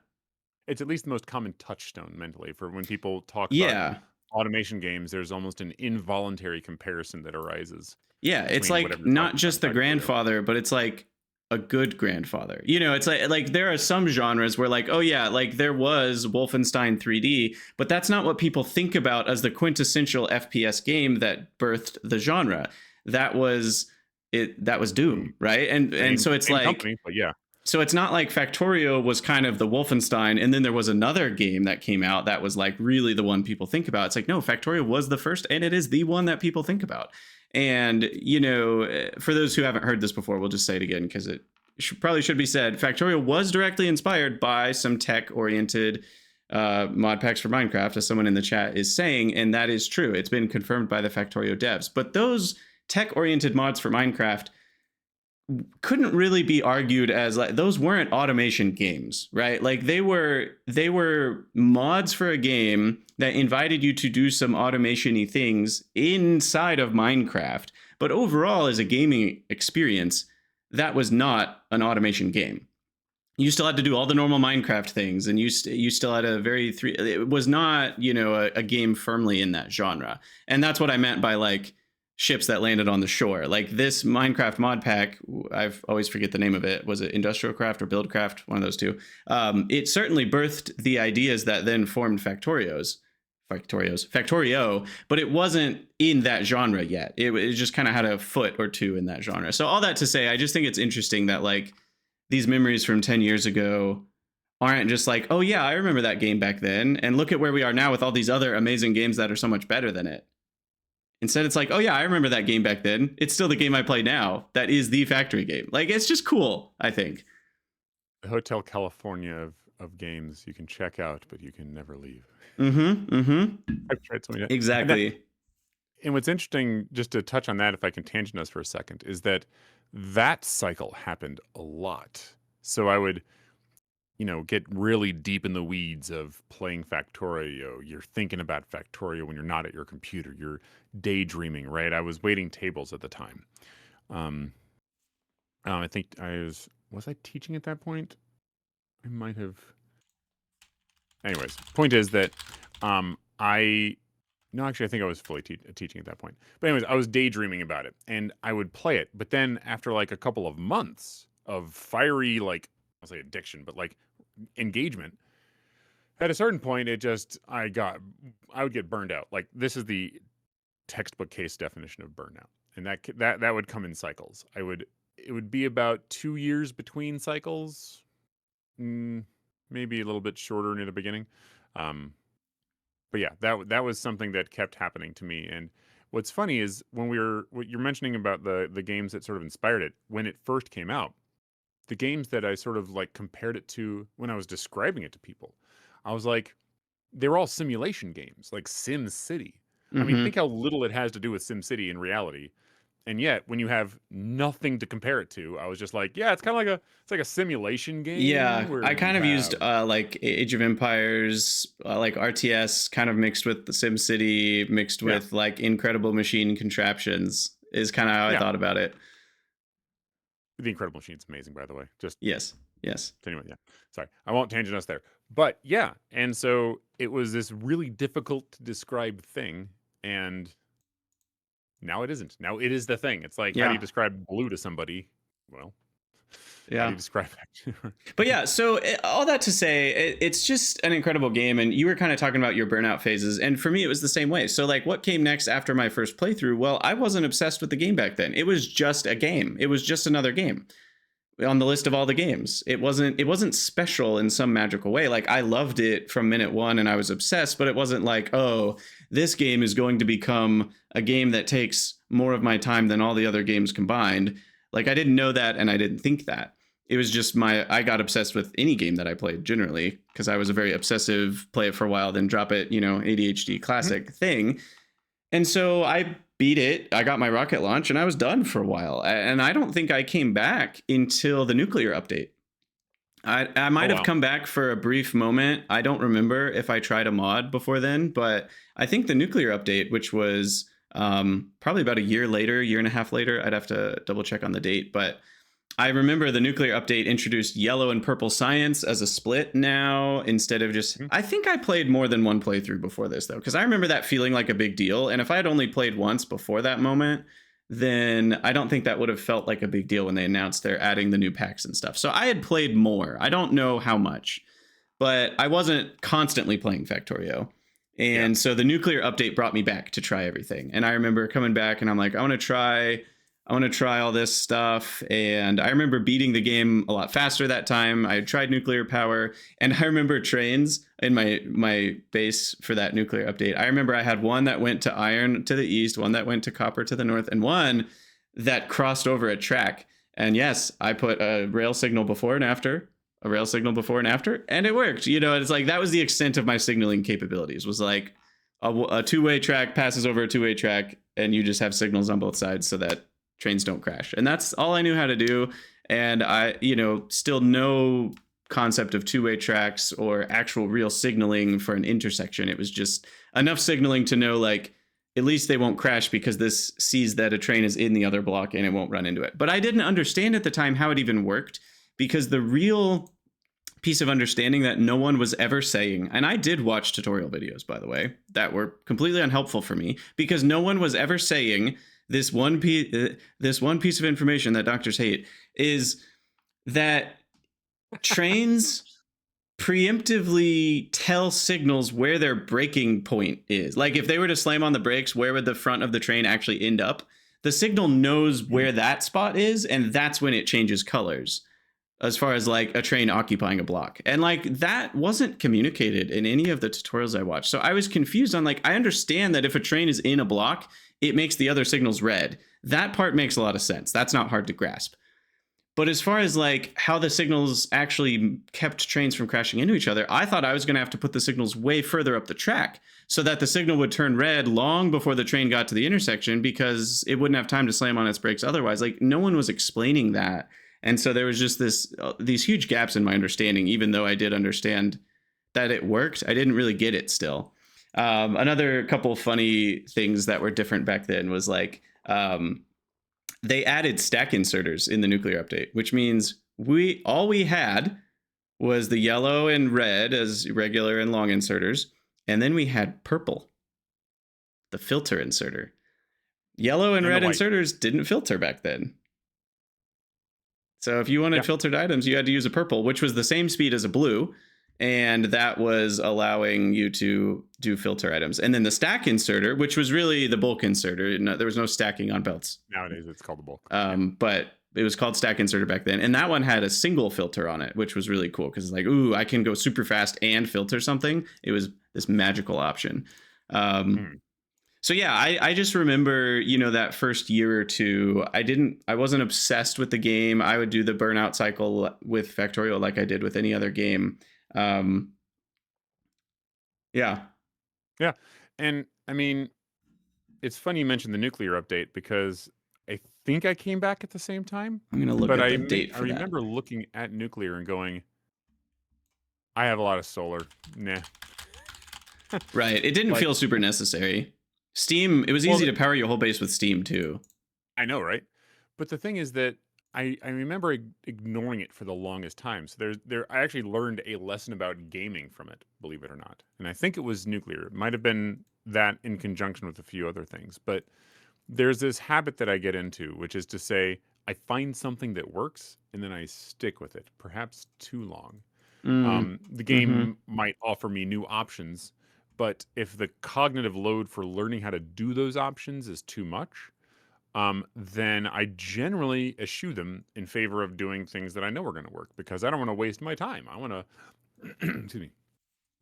It's at least the most common touchstone mentally for when people talk about automation games. There's almost an involuntary comparison that arises. Yeah, it's like not just the grandfather, but it's like a good grandfather. You know, it's like there are some genres where like, oh yeah, like there was Wolfenstein 3D, but that's not what people think about as the quintessential FPS game that birthed the genre. That was Doom, right? And so it's like company, but yeah. So it's not like Factorio was kind of the Wolfenstein, and then there was another game that came out that was like really the one people think about. It's like, no, Factorio was the first, and it is the one that people think about. And, you know, for those who haven't heard this before, we'll just say it again because it probably should be said. Factorio was directly inspired by some tech-oriented mod packs for Minecraft, as someone in the chat is saying, and that is true. It's been confirmed by the Factorio devs. But those tech-oriented mods for Minecraft couldn't really be argued as like those weren't automation games, right? Like they were mods for a game that invited you to do some automation-y things inside of Minecraft. But overall, as a gaming experience, that was not an automation game. You still had to do all the normal Minecraft things, and you still had it was not, you know, a game firmly in that genre. And that's what I meant by like ships that landed on the shore. Like this Minecraft mod pack, I've always forget the name of it. Was it Industrial Craft or Buildcraft? One of those two. It certainly birthed the ideas that then formed Factorio, but it wasn't in that genre yet. It just kind of had a foot or two in that genre. So all that to say, I just think it's interesting that like these memories from 10 years ago aren't just like, oh yeah, I remember that game back then, and look at where we are now with all these other amazing games that are so much better than it. Instead, it's like, oh yeah, I remember that game back then. It's still the game I play now. That is the factory game. Like, it's just cool, I think. The Hotel California of games you can check out, but you can never leave. I've tried something. Exactly. And what's interesting, just to touch on that, if I can tangent us for a second, is that cycle happened a lot. So I would get really deep in the weeds of playing Factorio. You're thinking about Factorio when you're not at your computer. You're daydreaming, right? I was waiting tables at the time. Um, I think was I teaching at that point? I might have. Anyways, point is that I no, actually, I think I was fully teaching at that point. But anyways, I was daydreaming about it, and I would play it. But then after like a couple of months of fiery, like I'll say addiction, but like engagement, at a certain point, I would get burned out. Like this is the textbook case definition of burnout, and that would come in cycles. It would be about 2 years between cycles, maybe a little bit shorter near the beginning. But yeah, that was something that kept happening to me. And what's funny is what you're mentioning about the games that sort of inspired it when it first came out, the games that I sort of like compared it to when I was describing it to people, I was like, they're all simulation games, like Sim City. I mean, think how little it has to do with Sim City in reality. And yet, when you have nothing to compare it to, I was just like, yeah, it's kind of like a simulation game. Yeah, Where I kind you of used have- like Age of Empires, like RTS, kind of mixed with the Sim City, mixed Yeah. with like Incredible Machine contraptions. Is kind of how I Yeah. thought about it. The Incredible Machine's amazing, by the way. Just Yes. anyway, yeah. Sorry, I won't tangent us there. But yeah, and so it was this really difficult to describe thing, and now it isn't. Now it is the thing. It's like, how do you Yeah. describe blue to somebody? Well, how do Yeah. you describe that? But yeah, so all that to say, it's just an incredible game. And you were kind of talking about your burnout phases. And for me, it was the same way. So, like, what came next after my first playthrough? Well, I wasn't obsessed with the game back then. It was just a game, it was just another game on the list of all the games. It wasn't special in some magical way. Like, I loved it from minute one and I was obsessed, but it wasn't like, oh, this game is going to become a game that takes more of my time than all the other games combined. Like, I didn't know that and I didn't think that. It was just I got obsessed with any game that I played generally because I was a very obsessive, play it for a while, then drop it, ADHD classic thing. And so I beat it. I got my rocket launch and I was done for a while. And I don't think I came back until the nuclear update. I might have come back for a brief moment. I don't remember if I tried a mod before then, but I think the nuclear update, which was probably about a year and a half later, I'd have to double check on the date, but I remember the nuclear update introduced yellow and purple science as a split now instead of just. I think I played more than one playthrough before this, though, because I remember that feeling like a big deal. And if I had only played once before that moment, then I don't think that would have felt like a big deal when they announced they're adding the new packs and stuff. So I had played more. I don't know how much, but I wasn't constantly playing Factorio. And so the nuclear update brought me back to try everything. And I remember coming back and I'm like, I want to try all this stuff. And I remember beating the game a lot faster that time. I had tried nuclear power. And I remember trains in my base for that nuclear update. I remember I had one that went to iron to the east, one that went to copper to the north, and one that crossed over a track. And yes, I put a rail signal before and after, and it worked. It's like that was the extent of my signaling capabilities, was like a two-way track passes over a two-way track, and you just have signals on both sides so that trains don't crash. And that's all I knew how to do. And I, still no concept of two-way tracks or actual real signaling for an intersection. It was just enough signaling to know, like, at least they won't crash because this sees that a train is in the other block and it won't run into it. But I didn't understand at the time how it even worked, because the real piece of understanding that no one was ever saying, and I did watch tutorial videos, by the way, that were completely unhelpful for me, because no one was ever saying this one piece of information that doctors hate, is that trains preemptively tell signals where their braking point is. Like, if they were to slam on the brakes, where would the front of the train actually end up? The signal knows where that spot is, and that's when it changes colors, as far as like a train occupying a block. And like that wasn't communicated in any of the tutorials I watched. So I was confused on, like, I understand that if a train is in a block, it makes the other signals red. That part makes a lot of sense. That's not hard to grasp. But as far as like how the signals actually kept trains from crashing into each other, I thought I was going to have to put the signals way further up the track so that the signal would turn red long before the train got to the intersection, because it wouldn't have time to slam on its brakes otherwise. Like, no one was explaining that. And so there was just these huge gaps in my understanding, even though I did understand that it worked. I didn't really get it still. Another couple funny things that were different back then was like they added stack inserters in the nuclear update, which means all we had was the yellow and red as regular and long inserters, and then we had purple, the filter inserter. Yellow and red inserters didn't filter back then. So if you wanted filtered items, you had to use a purple, which was the same speed as a blue, and that was allowing you to do filter items. And then the stack inserter, which was really the bulk inserter. No, there was no stacking on belts. Nowadays, it's called the bulk. But it was called stack inserter back then. And that one had a single filter on it, which was really cool because it's like, ooh, I can go super fast and filter something. It was this magical option. So yeah, I just remember, that first year or two, I wasn't obsessed with the game. I would do the burnout cycle with Factorio like I did with any other game. Yeah. And I mean, it's funny you mentioned the nuclear update because I think I came back at the same time. I'm going to look at the date for that. I remember looking at nuclear and going, I have a lot of solar. Nah. Right. It didn't feel super necessary. Steam, it was easy to power your whole base with Steam too. I know, right? But the thing is that I remember ignoring it for the longest time. So I actually learned a lesson about gaming from it, believe it or not. And I think it was nuclear. It might have been that in conjunction with a few other things. But there's this habit that I get into, which is to say, I find something that works and then I stick with it, perhaps too long. The game might offer me new options, but if the cognitive load for learning how to do those options is too much, then I generally eschew them in favor of doing things that I know are going to work because I don't want to waste my time. I want to, excuse me,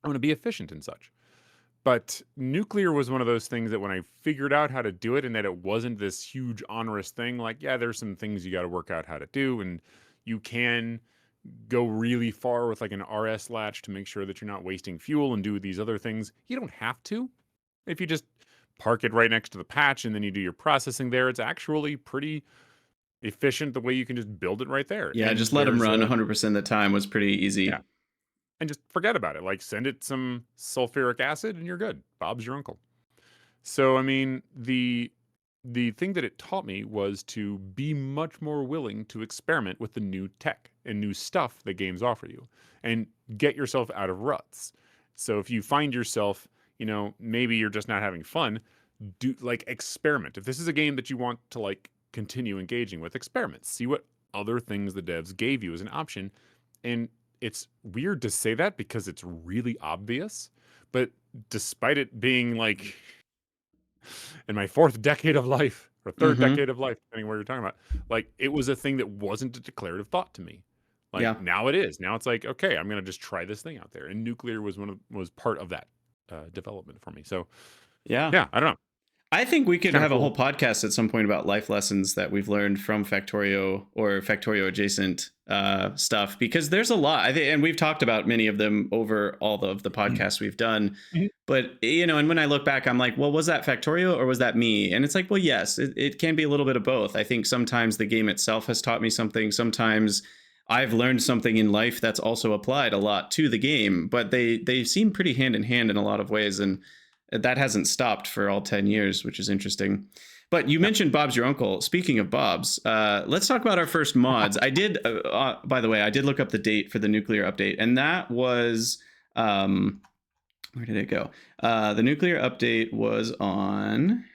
I want to be efficient and such. But nuclear was one of those things that when I figured out how to do it and that it wasn't this huge onerous thing, like, yeah, there's some things you got to work out how to do. And you can go really far with like an RS latch to make sure that you're not wasting fuel and do these other things. You don't have to. If you just park it right next to the patch and then you do your processing there, it's actually pretty efficient the way you can just build it right there. Yeah, and just let them run 100% of the time was pretty easy. Yeah. And just forget about it. Like send it some sulfuric acid and you're good. Bob's your uncle. So, I mean, the thing that it taught me was to be much more willing to experiment with the new tech and new stuff that games offer you and get yourself out of ruts. So if you find yourself, maybe you're just not having fun, do like experiment. If this is a game that you want to like continue engaging with, experiment. See what other things the devs gave you as an option. And it's weird to say that because it's really obvious, but despite it being like in my fourth decade of life or third decade of life, depending where you're talking about, like it was a thing that wasn't a declarative thought to me. Like now it is. Now it's like, okay, I'm going to just try this thing out there. And nuclear was part of that development for me. So yeah, I don't know. I think we could have a whole podcast at some point about life lessons that we've learned from Factorio or Factorio adjacent stuff, because there's a lot. And we've talked about many of them over all of the podcasts we've done. But, and when I look back, I'm like, well, was that Factorio or was that me? And it's like, well, yes, it can be a little bit of both. I think sometimes the game itself has taught me something. Sometimes I've learned something in life that's also applied a lot to the game, but they seem pretty hand in hand in a lot of ways. And that hasn't stopped for all 10 years, which is interesting. But you mentioned Bob's your uncle. Speaking of Bob's, let's talk about our first mods. I did, by the way, I did look up the date for the nuclear update, and that was, where did it go? The nuclear update was on,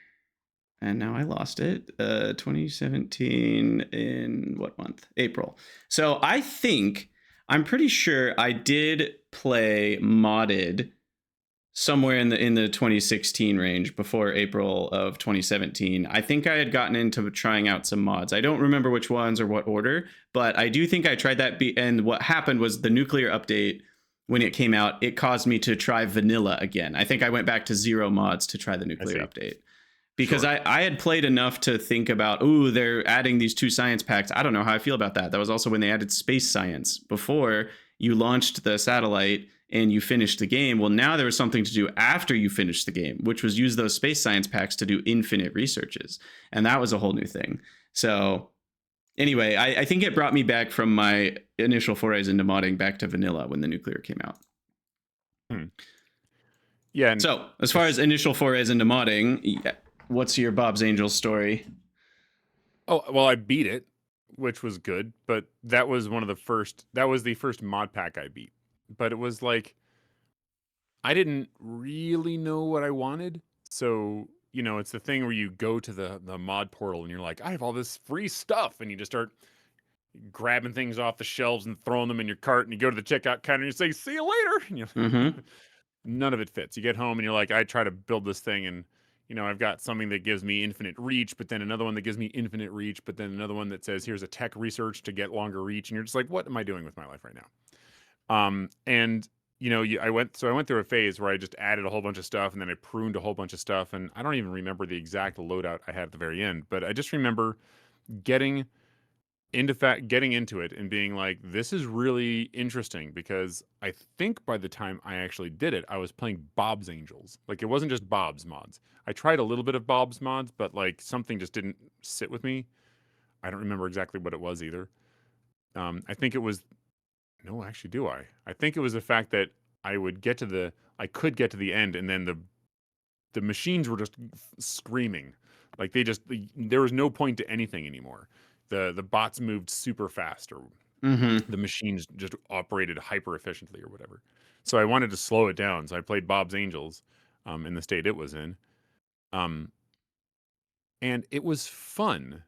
and now I lost it, 2017 in what month? April. So I'm pretty sure I did play modded somewhere in the 2016 range before April of 2017. I think I had gotten into trying out some mods. I don't remember which ones or what order, but I do think I tried that. And what happened was the nuclear update, when it came out, it caused me to try vanilla again. I think I went back to 0 mods to try the nuclear update. Because I had played enough to think about, they're adding these 2 science packs. I don't know how I feel about that. That was also when they added space science before you launched the satellite and you finished the game. Well, now there was something to do after you finished the game, which was use those space science packs to do infinite researches. And that was a whole new thing. So Anyway, I think it brought me back from my initial forays into modding back to vanilla when the nuclear came out. Hmm. Yeah. And so as far as initial forays into modding, what's your Bob's Angels story? Oh, well, I beat it, which was good, but that was the first mod pack I beat. But it was like, I didn't really know what I wanted. So, it's the thing where you go to the mod portal and you're like, I have all this free stuff. And you just start grabbing things off the shelves and throwing them in your cart. And you go to the checkout counter and you say, see you later. And Mm-hmm. none of it fits. You get home and you're like, I try to build this thing and I've got something that gives me infinite reach, but then another one that gives me infinite reach, but then another one that says here's a tech research to get longer reach, and you're just like, what am I doing with my life right now? And I went through a phase where I just added a whole bunch of stuff, and then I pruned a whole bunch of stuff, and I don't even remember the exact loadout I had at the very end, but I just remember getting getting into it and being like, this is really interesting, because I think by the time I actually did it, I was playing Bob's Angels. Like, it wasn't just Bob's mods. I tried a little bit of Bob's mods, but like something just didn't sit with me. I don't remember exactly what it was either. I think it was no, actually, do I? I think it was the fact that I could get to the end, and then the machines were just screaming, like there was no point to anything anymore. The bots moved super fast, or Mm-hmm. the machines just operated hyper efficiently, or whatever. So I wanted to slow it down. So I played Bob's Angels, in the state it was in, um, and it was fun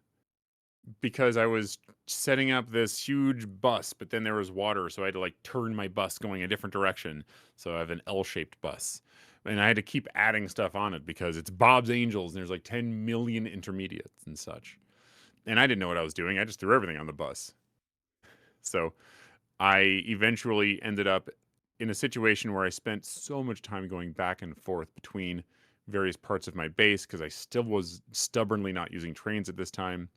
because I was setting up this huge bus, but then there was water, so I had to like turn my bus going a different direction. So I have an L-shaped bus, and I had to keep adding stuff on it because it's Bob's Angels, and there's like 10 million intermediates and such. And I didn't know what I was doing. I just threw everything on the bus. So I eventually ended up in a situation where I spent so much time going back and forth between various parts of my base, because I still was stubbornly not using trains at this time.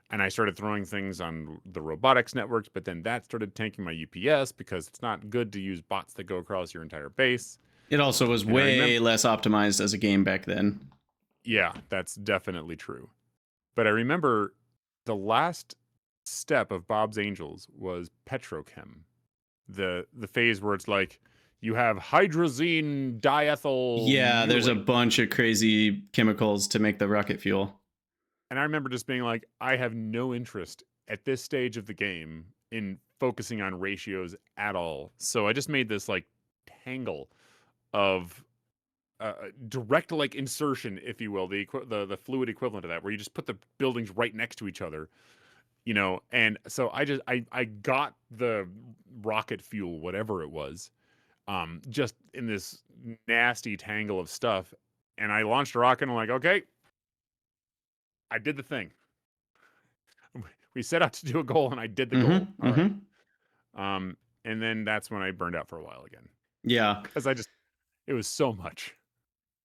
And I started throwing things on the robotics networks, but then that started tanking my UPS, because it's not good to use bots that go across your entire base. It also was And I way remember, less optimized as a game back then. yeah, that's definitely true. But I remember the last step of Bob's Angels was petrochem, the phase where it's like you have hydrazine diethyl Yeah, there's a mutylate. bunch of crazy chemicals to make the rocket fuel. And I remember just being like, I have no interest at this stage of the game in focusing on ratios at all. So I just made this like tangle of direct like insertion, if you will, the fluid equivalent of that, where you just put the buildings right next to each other, And so I got the rocket fuel, whatever it was, just in this nasty tangle of stuff, and I launched a rocket, and I'm like, okay, I did the thing. We set out to do a goal, and I did the goal. Mm-hmm. All right. Mm-hmm. And then that's when I burned out for a while again, Yeah. because it was so much.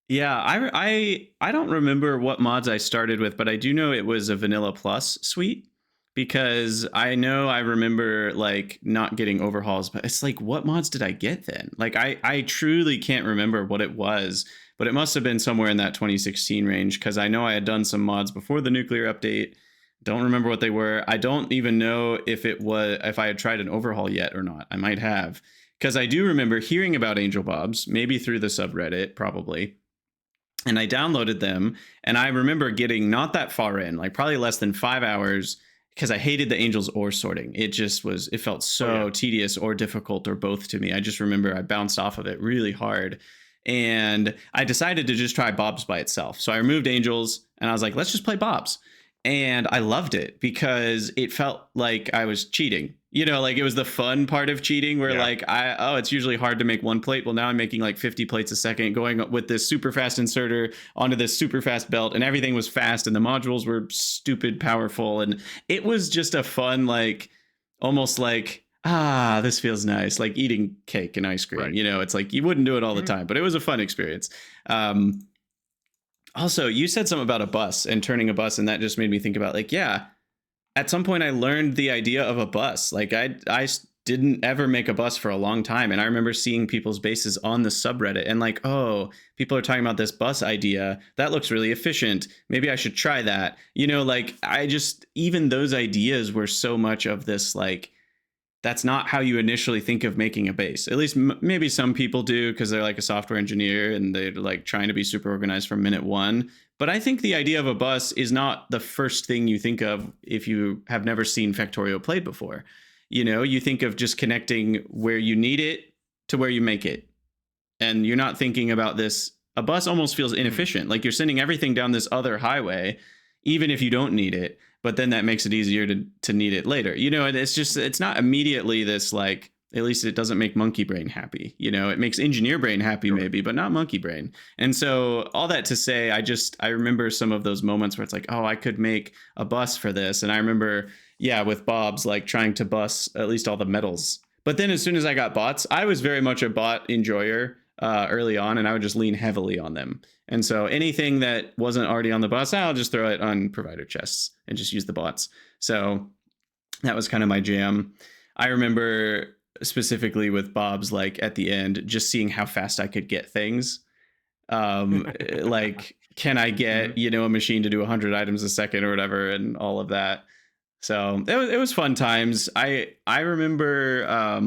Yeah, I don't remember what mods I started with, but I do know it was a Vanilla Plus suite, because I know I remember like not getting overhauls, but it's like, what mods did I get then? Like I truly can't remember what it was, but it must have been somewhere in that 2016 range, because I know I had done some mods before the nuclear update. Don't remember what they were. I don't even know if I had tried an overhaul yet or not. I might have, because I do remember hearing about Angel Bobs, maybe through the subreddit, probably, and I downloaded them, and I remember getting not that far in, like probably less than 5 hours, because I hated the Angels ore sorting. It felt Oh yeah. so tedious or difficult or both to me. I just remember I bounced off of it really hard, and I decided to just try Bob's by itself. So I removed Angels, and I was like, let's just play Bob's. And I loved it because it felt like I was cheating. Like it was the fun part of cheating, where Yeah. like it's usually hard to make one plate. Well, now I'm making like 50 plates a second, going with this super fast inserter onto this super fast belt, and everything was fast, and the modules were stupid powerful, and it was just a fun, like, almost like, this feels nice, like eating cake and ice cream. Right. It's like you wouldn't do it all the Mhm. time, but it was a fun experience. Also, you said something about a bus and turning a bus, and that just made me think about, like, yeah, at some point I learned the idea of a bus. Like I didn't ever make a bus for a long time. And I remember seeing people's bases on the subreddit and like, oh, people are talking about this bus idea. That looks really efficient. Maybe I should try that. Like even those ideas were so much of this, like, that's not how you initially think of making a base. At least maybe some people do because they're like a software engineer and they're like trying to be super organized from minute one. But I think the idea of a bus is not the first thing you think of if you have never seen Factorio played before. You think of just connecting where you need it to where you make it. And you're not thinking about this. A bus almost feels inefficient. Like you're sending everything down this other highway, even if you don't need it. But then that makes it easier to need it later. It's not immediately this, like, at least it doesn't make monkey brain happy. It makes engineer brain happy maybe, but not monkey brain. And so all that to say, I remember some of those moments where it's like, oh, I could make a bus for this. And I remember, yeah, with Bob's, like trying to bus at least all the metals. But then as soon as I got bots, I was very much a bot enjoyer early on, and I would just lean heavily on them. And so anything that wasn't already on the bus, I'll just throw it on provider chests and just use the bots. So that was kind of my jam. I remember specifically with Bob's, like at the end, just seeing how fast I could get things. Like, can I get, a machine to do 100 items a second or whatever, and all of that. So it was fun times. I remember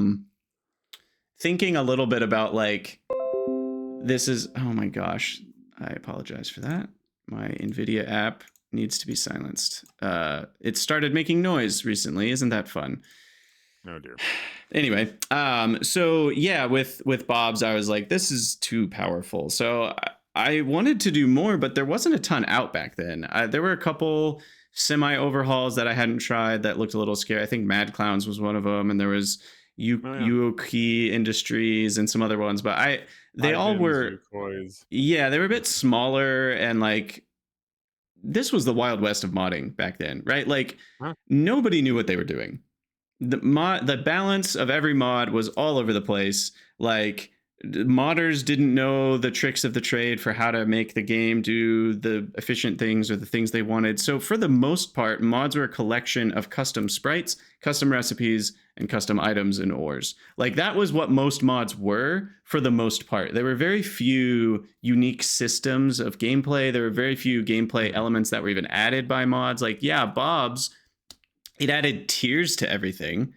thinking a little bit about like, this is, oh my gosh, I apologize for that. My NVIDIA app needs to be silenced. It started making noise recently. Isn't that fun? Oh dear. Anyway, so yeah, with Bob's, I was like, this is too powerful. So I wanted to do more, but there wasn't a ton out back then. There were a couple semi overhauls that I hadn't tried that looked a little scary. I think Mad Clowns was one of them, and there was Yuoki Industries and some other ones, but they all were, yeah, they were a bit smaller, and like, this was the Wild West of modding back then, right? Like, nobody knew what they were doing. The balance of every mod was all over the place. Like, modders didn't know the tricks of the trade for how to make the game do the efficient things or the things they wanted. So for the most part, mods were a collection of custom sprites, custom recipes, and custom items and ores. Like, that was what most mods were for the most part. There were very few unique systems of gameplay. There were very few gameplay elements that were even added by mods. Like, yeah, Bob's, it added tiers to everything.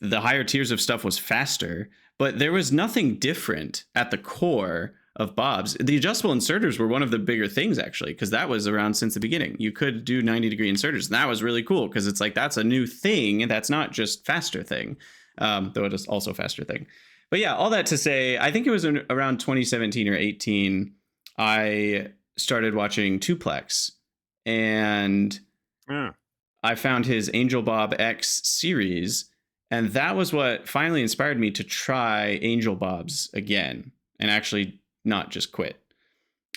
The higher tiers of stuff was faster, but there was nothing different at the core of Bob's. The adjustable inserters were one of the bigger things, actually, because that was around since the beginning. You could do 90-degree inserters, and that was really cool because it's like, that's a new thing, and that's not just faster thing, though it is also faster thing. But yeah, all that to say, I think it was around 2017 or 18, I started watching Tuplex, and I found his Angel Bob X series, and that was what finally inspired me to try Angel Bob's again, and actually not just quit.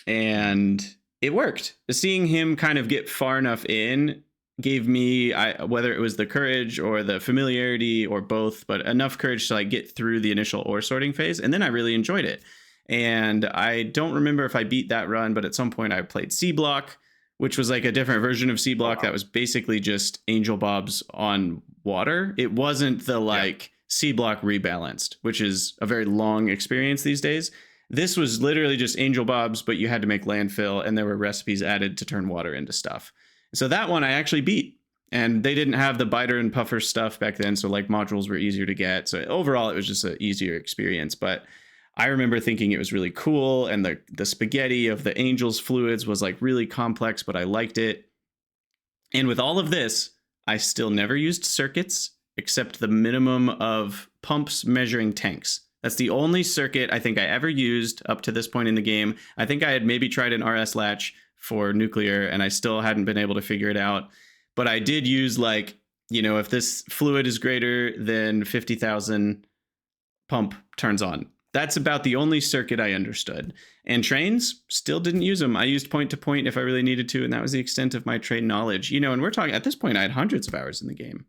And it worked. Seeing him kind of get far enough in gave me, whether it was the courage or the familiarity or both, but enough courage to like get through the initial ore sorting phase. And then I really enjoyed it. And I don't remember if I beat that run, but at some point I played C Block, which was like a different version of C Block that was basically just Angel Bob's on water. It wasn't the like C Block rebalanced, which is a very long experience these days. This was literally just Angel Bob's, but you had to make landfill, and there were recipes added to turn water into stuff. So that one I actually beat, and they didn't have the biter and puffer stuff back then, so like modules were easier to get. So overall, it was just an easier experience. But I remember thinking it was really cool, and the spaghetti of the Angel's fluids was like really complex, but I liked it. And with all of this, I still never used circuits except the minimum of pumps measuring tanks. That's the only circuit I think I ever used up to this point in the game. I think I had maybe tried an RS latch for nuclear, and I still hadn't been able to figure it out. But I did use, like, if this fluid is greater than 50,000, pump turns on. That's about the only circuit I understood. And trains, still didn't use them. I used point to point if I really needed to, and that was the extent of my train knowledge. And we're talking, at this point, I had hundreds of hours in the game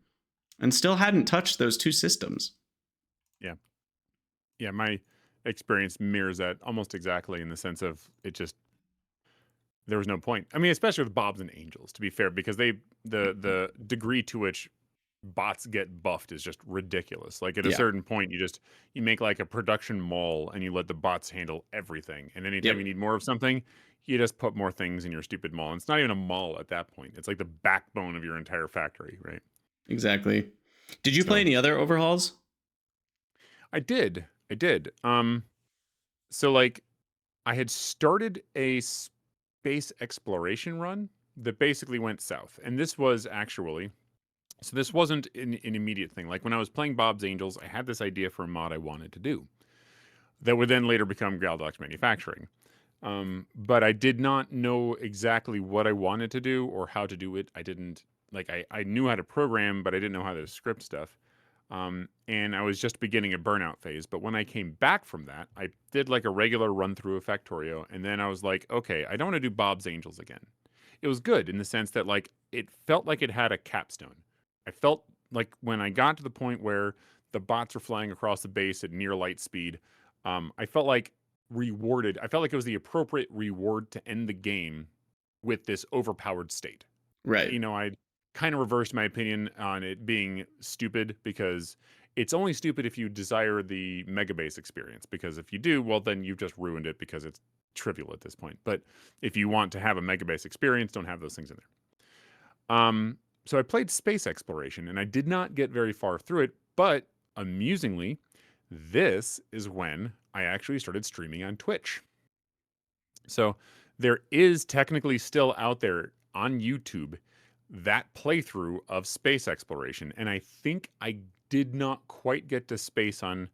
and still hadn't touched those two systems. Yeah, my experience mirrors that almost exactly, in the sense of there was no point. I mean, especially with Bob's and Angels, to be fair, because the degree to which bots get buffed is just ridiculous. Like at a Yeah. certain point, you make like a production mall and you let the bots handle everything. And anytime Yep. you need more of something, you just put more things in your stupid mall. And it's not even a mall at that point. It's like the backbone of your entire factory, right? Exactly. Did you play So any other overhauls? I did. I did. So like I had started a space exploration run that basically went south. And this was actually so this wasn't an immediate thing. Like when I was playing Bob's Angels, I had this idea for a mod I wanted to do that would then later become Galdoc Manufacturing. But I did not know exactly what I wanted to do or how to do it. I didn't like I knew how to program, but I didn't know how to script stuff. And I was just beginning a burnout phase. But when I came back from that, I did like a regular run through of Factorio, and then I was like, okay, I don't want to do Bob's Angels again. It was good in the sense that like it felt like it had a capstone. I felt like when I got to the point where the bots were flying across the base at near light speed, I felt like rewarded. I felt like it was the appropriate reward to end the game with this overpowered state. Right. I kind of reversed my opinion on it being stupid because it's only stupid if you desire the mega base experience. Because if you do, well, then you've just ruined it because it's trivial at this point. But if you want to have a mega base experience, don't have those things in there. So I played space exploration and I did not get very far through it. But amusingly, this is when I actually started streaming on Twitch. So there is technically still out there on YouTube that playthrough of space exploration, and I think I did not quite get to space on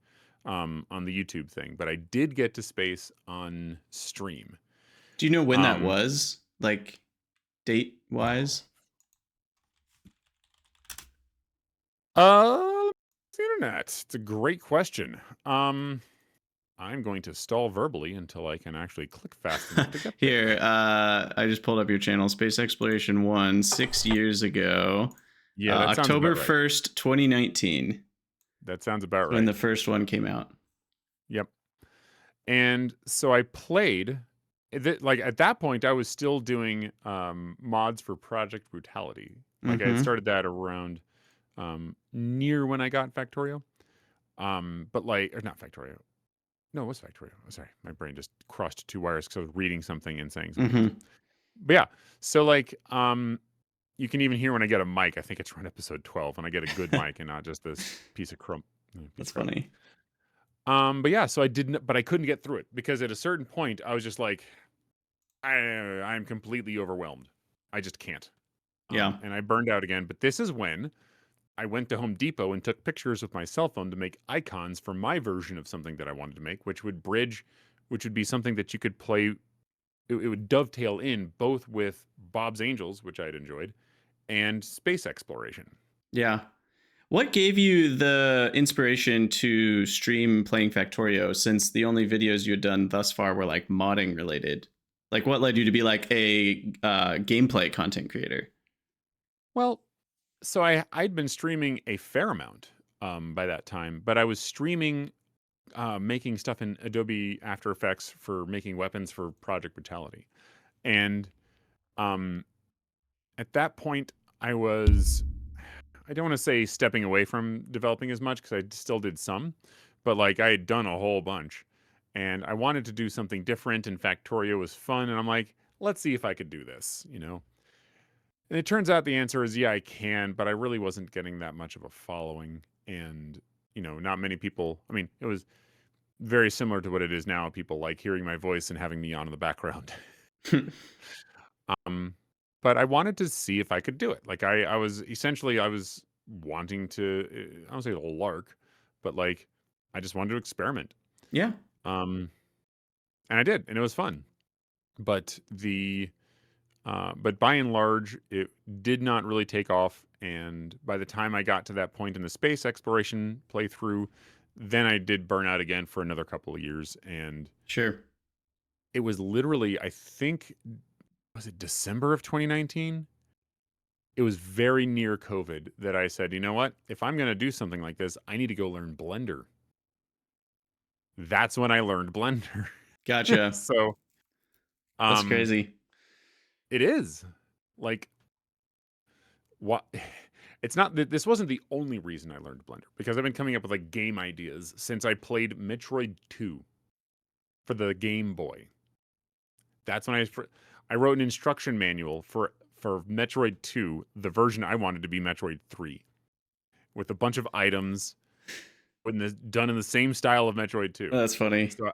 the YouTube thing, but I did get to space on stream. Do you know when that Um, was? Like date wise? the internet. It's a great question. I'm going to stall verbally until I can actually click fast enough to get there. Here, I just pulled up your channel, Space Exploration 1, 6 years ago. Yeah, that sounds October about right. 1st, 2019. That sounds about When right. the first one came out. Yep. And so I played. Like at that point, I was still doing mods for Project Brutality. Like I had Mm-hmm. started that around near when I got Factorio. But like, or not Factorio. No, it was Factorio. Oh, sorry, my brain just crossed two wires because I was reading something and saying something else. Mm-hmm. But yeah, so like, you can even hear when I get a mic. I think it's around episode 12 when I get a good mic and not just this piece of That's crap. funny. But yeah, so I didn't, but I couldn't get through it because at a certain point I was just like, I'm completely overwhelmed. I just can't. Yeah. And I burned out again. But this is when I went to Home Depot and took pictures with my cell phone to make icons for my version of something that I wanted to make, which would be something that you could play. It would dovetail in both with Bob's Angels, which I'd enjoyed, and space exploration. Yeah. What gave you the inspiration to stream playing Factorio, since the only videos you had done thus far were like modding related? Like, what led you to be like a gameplay content creator? Well, so I'd been streaming a fair amount by that time, but I was streaming making stuff in Adobe After Effects for making weapons for Project Brutality. And um, at that point, I don't want to say stepping away from developing as much because I still did some, but like I had done a whole bunch. And I wanted to do something different, and Factorio was fun. And I'm like, let's see if I could do this, And it turns out the answer is yeah, I can, but I really wasn't getting that much of a following. And, not many people, I mean, it was very similar to what it is now. People like hearing my voice and having me on in the background. um, but I wanted to see if I could do it. Like I was wanting to, I don't say a lark, but like I just wanted to experiment. Yeah. Um, and I did, and it was fun. But but by and large, it did not really take off. And by the time I got to that point in the space exploration playthrough, then I did burn out again for another couple of years. And Sure. it was literally, I think, was it December of 2019? It was very near COVID that I said, you know what? If I'm going to do something like this, I need to go learn Blender. That's when I learned Blender. Gotcha. So, That's um, crazy. it is like what it's not that this wasn't the only reason I learned Blender, because I've been coming up with like game ideas since I played Metroid 2 for the Game Boy. That's when I wrote an instruction manual for Metroid 2, the version I wanted to be Metroid 3, with a bunch of items done in the same style of Metroid 2. Oh, that's funny. So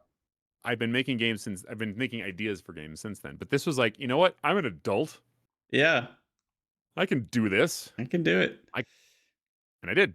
I've been making ideas for games since then. But this was like, you know what? I'm an adult. Yeah, I can do this. I can do it. And I did.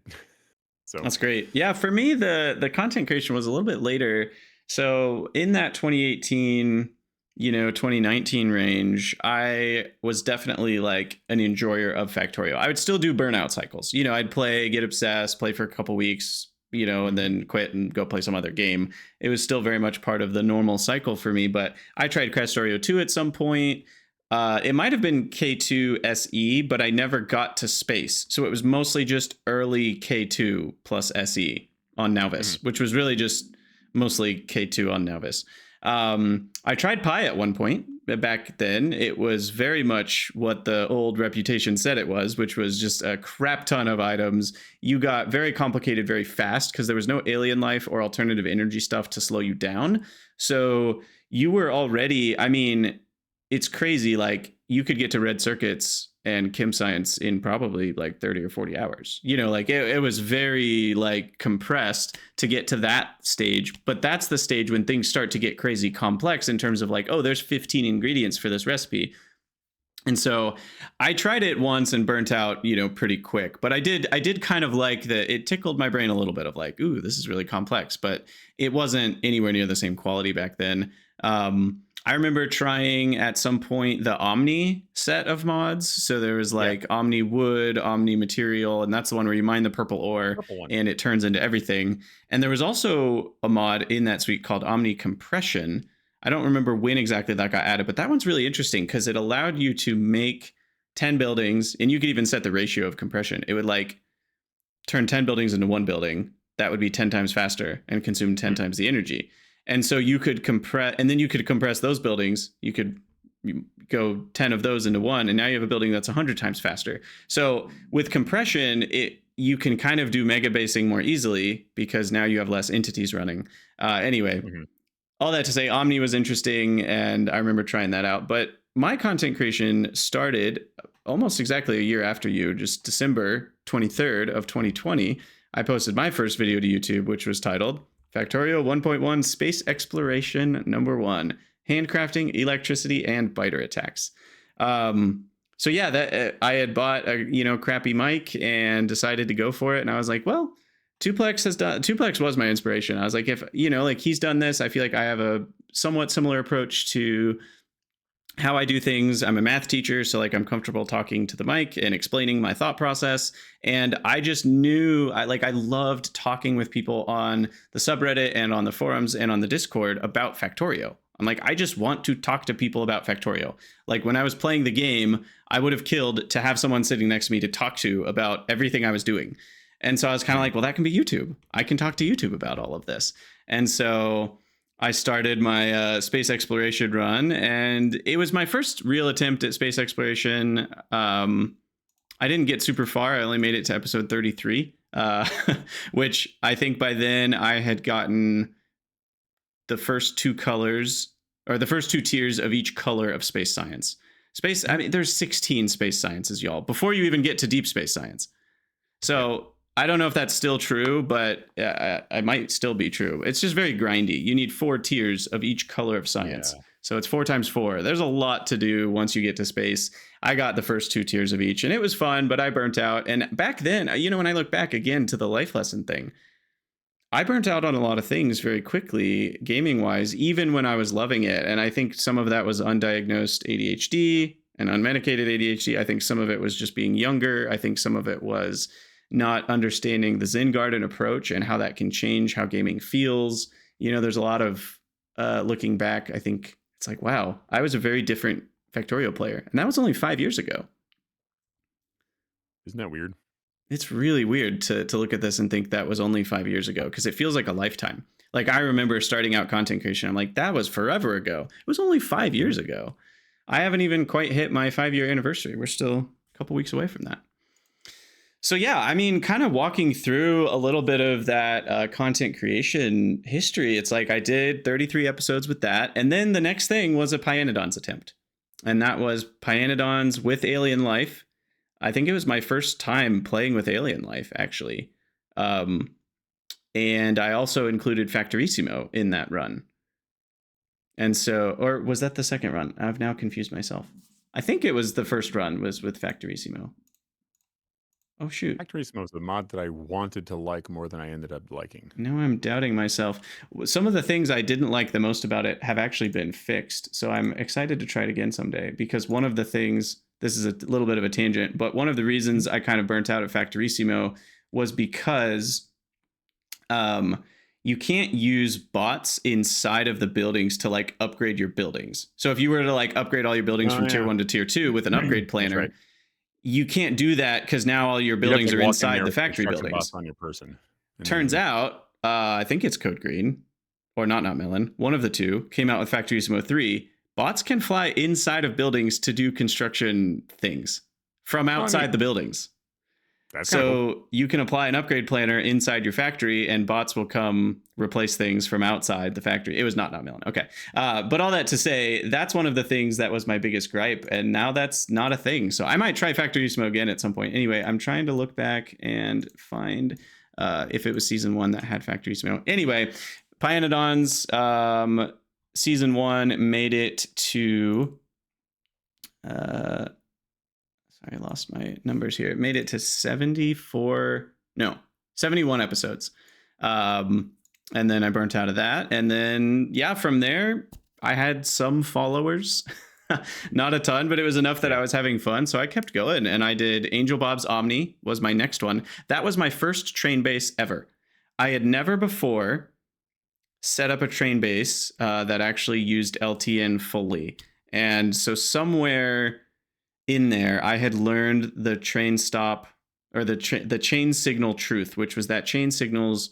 So that's great. Yeah, for me, the content creation was a little bit later. So in that 2018, 2019 range, I was definitely like an enjoyer of Factorio. I would still do burnout cycles. I'd play, get obsessed, play for a couple weeks, and then quit and go play some other game. It was still very much part of the normal cycle for me. But I tried Factorio 2 at some point. It might have been K2 SE, but I never got to space. So it was mostly just early K2 plus SE on Nauvis, which was really just mostly K2 on Nauvis. I tried Pi at one point. Back then, it was very much what the old reputation said it was, which was just a crap ton of items. You got very complicated very fast because there was no alien life or alternative energy stuff to slow you down. So you were already, it's crazy. Like you could get to red circuits and chem science in probably like 30 or 40 hours. It was very like compressed to get to that stage. But that's the stage when things start to get crazy complex in terms of like, oh, there's 15 ingredients for this recipe. And so I tried it once and burnt out, pretty quick. But I did kind of like that. It tickled my brain a little bit of like, ooh, this is really complex. But it wasn't anywhere near the same quality back then. I remember trying at some point the Omni set of mods. So there was like Omni Wood, Omni Material, and that's the one where you mine the purple ore and it turns into everything. And there was also a mod in that suite called Omni Compression. I don't remember when exactly that got added, but that one's really interesting because it allowed you to make 10 buildings, and you could even set the ratio of compression. It would like turn 10 buildings into one building. That would be 10 times faster and consume 10 times the energy. And so you could compress, and then you could compress those buildings. You could go 10 of those into one, and now you have a building that's 100 times faster. So with compression, you can kind of do mega basing more easily because now you have less entities running. Anyway, all that to say, Omni was interesting, and I remember trying that out. But my content creation started almost exactly a year after you, just December 23rd of 2020. I posted my first video to YouTube, which was titled Factorio 1.1 Space Exploration Number 1, Handcrafting, Electricity, and Biter Attacks. So yeah, that I had bought a crappy mic and decided to go for it, and I was like, well, Tuplex was my inspiration. I was like, if he's done this, I feel like I have a somewhat similar approach to how I do things. I'm a math teacher, so like I'm comfortable talking to the mic and explaining my thought process. And I just knew I loved talking with people on the subreddit and on the forums and on the Discord about Factorio. I'm like, I just want to talk to people about Factorio. Like when I was playing the game, I would have killed to have someone sitting next to me to talk to about everything I was doing. And so I was kind of like, well, that can be YouTube. I can talk to YouTube about all of this. And so I started my space exploration run, and it was my first real attempt at space exploration. I didn't get super far. I only made it to episode 33, which I think by then I had gotten the first two colors, or the first two tiers of each color of space science. There's 16 space sciences, y'all, before you even get to deep space science. So I don't know if that's still true, but I might still be true. It's just very grindy. You need 4 tiers of each color of science. Yeah. So it's 4 times 4. There's a lot to do once you get to space. I got the first 2 tiers of each, and it was fun, but I burnt out. And back then, when I look back again to the life lesson thing, I burnt out on a lot of things very quickly, gaming-wise, even when I was loving it. And I think some of that was undiagnosed ADHD and unmedicated ADHD. I think some of it was just being younger. I think some of it was not understanding the Zen Garden approach and how that can change how gaming feels. There's a lot of looking back. I think it's like, wow, I was a very different Factorio player. And that was only 5 years ago. Isn't that weird? It's really weird to look at this and think that was only 5 years ago, because it feels like a lifetime. Like I remember starting out content creation. I'm like, that was forever ago. It was only 5 years ago. I haven't even quite hit my 5-year anniversary. We're still a couple weeks away from that. So yeah, I mean, kind of walking through a little bit of that content creation history. It's like I did 33 episodes with that, and then the next thing was a Pyanodons attempt, and that was Pyanodons with alien life. I think it was my first time playing with alien life, actually. Um, and I also included Factorissimo in that run. And so, or was that the second run? I've now confused myself. I think it was the first run was with Factorissimo. Oh shoot. Factorissimo was the mod that I wanted to like more than I ended up liking. Now I'm doubting myself. Some of the things I didn't like the most about it have actually been fixed. So I'm excited to try it again someday, because one of the things, this is a little bit of a tangent, but one of the reasons I kind of burnt out at Factorissimo was because you can't use bots inside of the buildings to like upgrade your buildings. So if you were to like upgrade all your buildings from tier 1 to tier 2 with an upgrade planner, right. you can't do that because now all your buildings are inside the factory buildings. On your person. Turns out, I think it's Code Green or not Melon. One of the two came out with Factorissimo 3. Bots can fly inside of buildings to do construction things from outside the buildings. That's so cool. You can apply an upgrade planner inside your factory and bots will come replace things from outside the factory. It was not Melon. Okay. But all that to say, that's one of the things that was my biggest gripe. And now that's not a thing. So I might try Factorissimo again at some point. Anyway, I'm trying to look back and find if it was season 1 that had Factorissimo. Anyway, Pyanodons season 1 made it to... I lost my numbers here. It made it to 71 episodes. And then I burnt out of that. And then, yeah, from there, I had some followers. Not a ton, but it was enough that I was having fun. So I kept going. And I did Angel Bob's Omni was my next one. That was my first train base ever. I had never before set up a train base that actually used LTN fully. And so somewhere in there, I had learned the train stop or the chain signal truth, which was that chain signals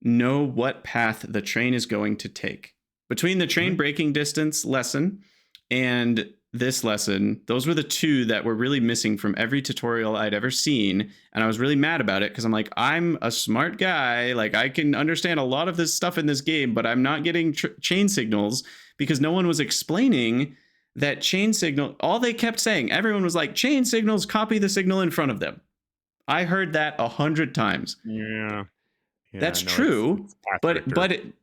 know what path the train is going to take. Between the train braking distance lesson and this lesson, those were the two that were really missing from every tutorial I'd ever seen. And I was really mad about it because I'm like, I'm a smart guy. Like, I can understand a lot of this stuff in this game, but I'm not getting chain signals because no one was explaining that chain signal. All they kept saying, everyone was like, chain signals copy the signal in front of them. I heard that 100 times. Yeah, that's true. But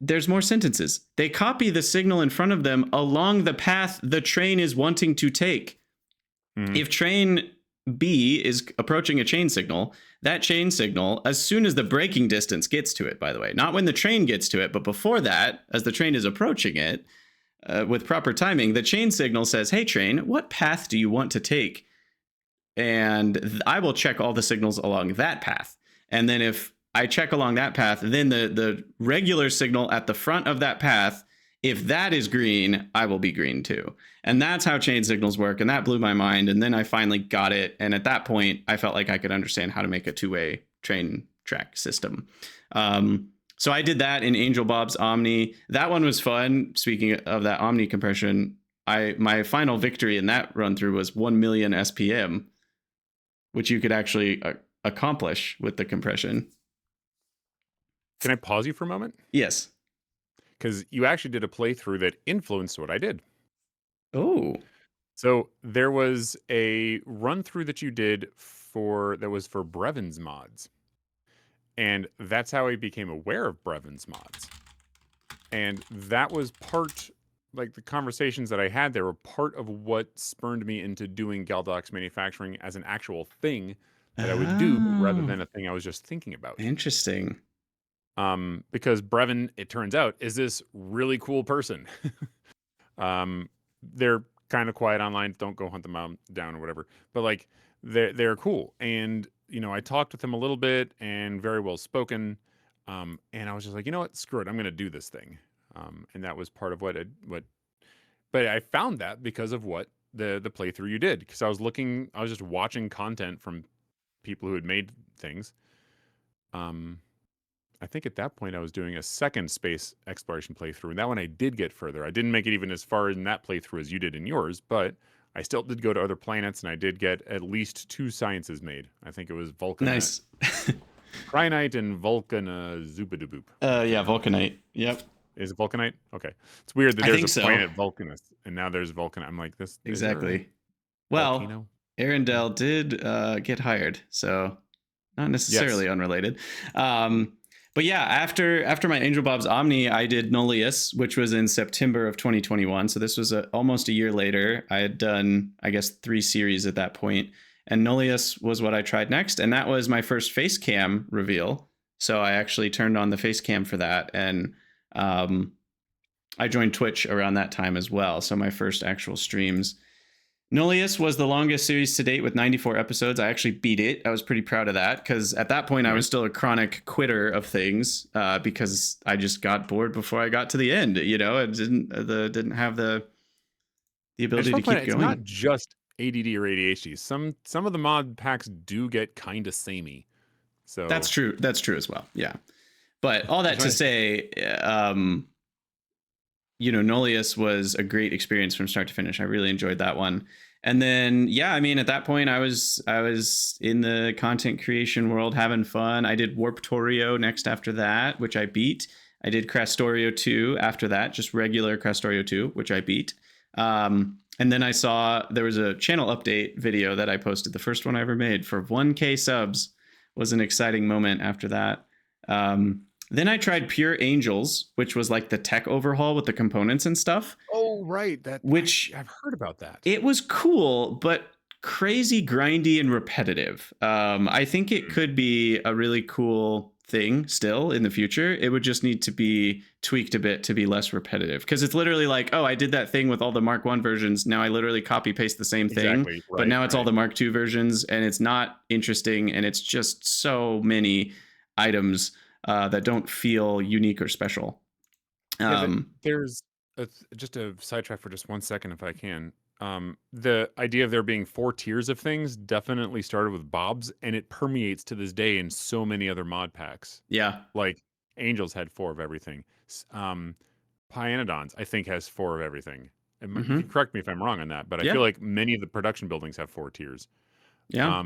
there's more sentences. They copy the signal in front of them along the path the train is wanting to take. If train B is approaching a chain signal, that chain signal, as soon as the braking distance gets to it, by the way, not when the train gets to it, but before that, as the train is approaching it, with proper timing, the chain signal says, hey, train, what path do you want to take? And I will check all the signals along that path. And then if I check along that path, then the regular signal at the front of that path, if that is green, I will be green too. And that's how chain signals work. And that blew my mind. And then I finally got it. And at that point, I felt like I could understand how to make a two-way train track system. So I did that in Angel Bob's Omni. That one was fun. Speaking of that Omni compression, my final victory in that run through was 1 million SPM, which you could actually accomplish with the compression. Can I pause you for a moment? Yes. Because you actually did a playthrough that influenced what I did. Oh. So there was a run through that you did that was for Brevon's mods. And that's how I became aware of Brevon's mods. And that was part, like the conversations that I had there were part of what spurned me into doing Galdoc's manufacturing as an actual thing that I would do rather than a thing I was just thinking about. Interesting. Because Brevon, it turns out, is this really cool person. They're kind of quiet online. Don't go hunt them down or whatever. But like, they're cool. And you know, I talked with him a little bit and very well spoken. And I was just like, you know what, screw it. I'm going to do this thing. And that was part of but I found that because of what the playthrough you did. Because I was just watching content from people who had made things. I think at that point I was doing a second space exploration playthrough. And that one I did get further. I didn't make it even as far in that playthrough as you did in yours, but I still did go to other planets, and I did get at least 2 sciences made. I think it was Nice. Krynite and Zubidaboop. Yeah, Vulcanite. Yep. Is it Vulcanite? Okay. It's weird that I there's think a so. planet Vulcanus, and now there's Vulcan. I'm like, this Exactly. Well, volcano? Arendelle did get hired, so not necessarily unrelated. But yeah, after my Angel Bob's Omni, I did Nullius, which was in September of 2021. So this was almost a year later. I had done, I guess, 3 series at that point. And Nullius was what I tried next. And that was my first face cam reveal. So I actually turned on the face cam for that. And I joined Twitch around that time as well. So my first actual streams. Nullius was the longest series to date with 94 episodes. I actually beat it. I was pretty proud of that because at that point I was still a chronic quitter of things because I just got bored before I got to the end. You know, I didn't have the ability to keep going. It's not just ADD or ADHD. Some of the mod packs do get kind of samey. So that's true. That's true as well. Yeah, but all that to say, Nullius was a great experience from start to finish. I really enjoyed that one. And then, yeah, I mean, at that point, I was in the content creation world having fun. I did Warptorio next after that, which I beat. I did Crastorio 2 after that, just regular Crastorio 2, which I beat. And then I saw there was a channel update video that I posted. The first one I ever made for 1K subs was an exciting moment after that. Then I tried Pure Angels, which was like the tech overhaul with the components and stuff. Oh, right. I've heard about that. It was cool, but crazy grindy and repetitive. I think it could be a really cool thing still in the future. It would just need to be tweaked a bit to be less repetitive. Because it's literally like, oh, I did that thing with all the Mark 1 versions. Now I literally copy paste the same thing. Right, but now it's all the Mark 2 versions, and it's not interesting, and it's just so many items that don't feel unique or special. There's just a sidetrack for just 1 second, if I can. The idea of there being 4 tiers of things definitely started with Bob's, and it permeates to this day in so many other mod packs. Yeah, like Angels had 4 of everything. Pyanodons, I think, has 4 of everything. You can correct me if I'm wrong on that, but I feel like many of the production buildings have 4 tiers. Yeah.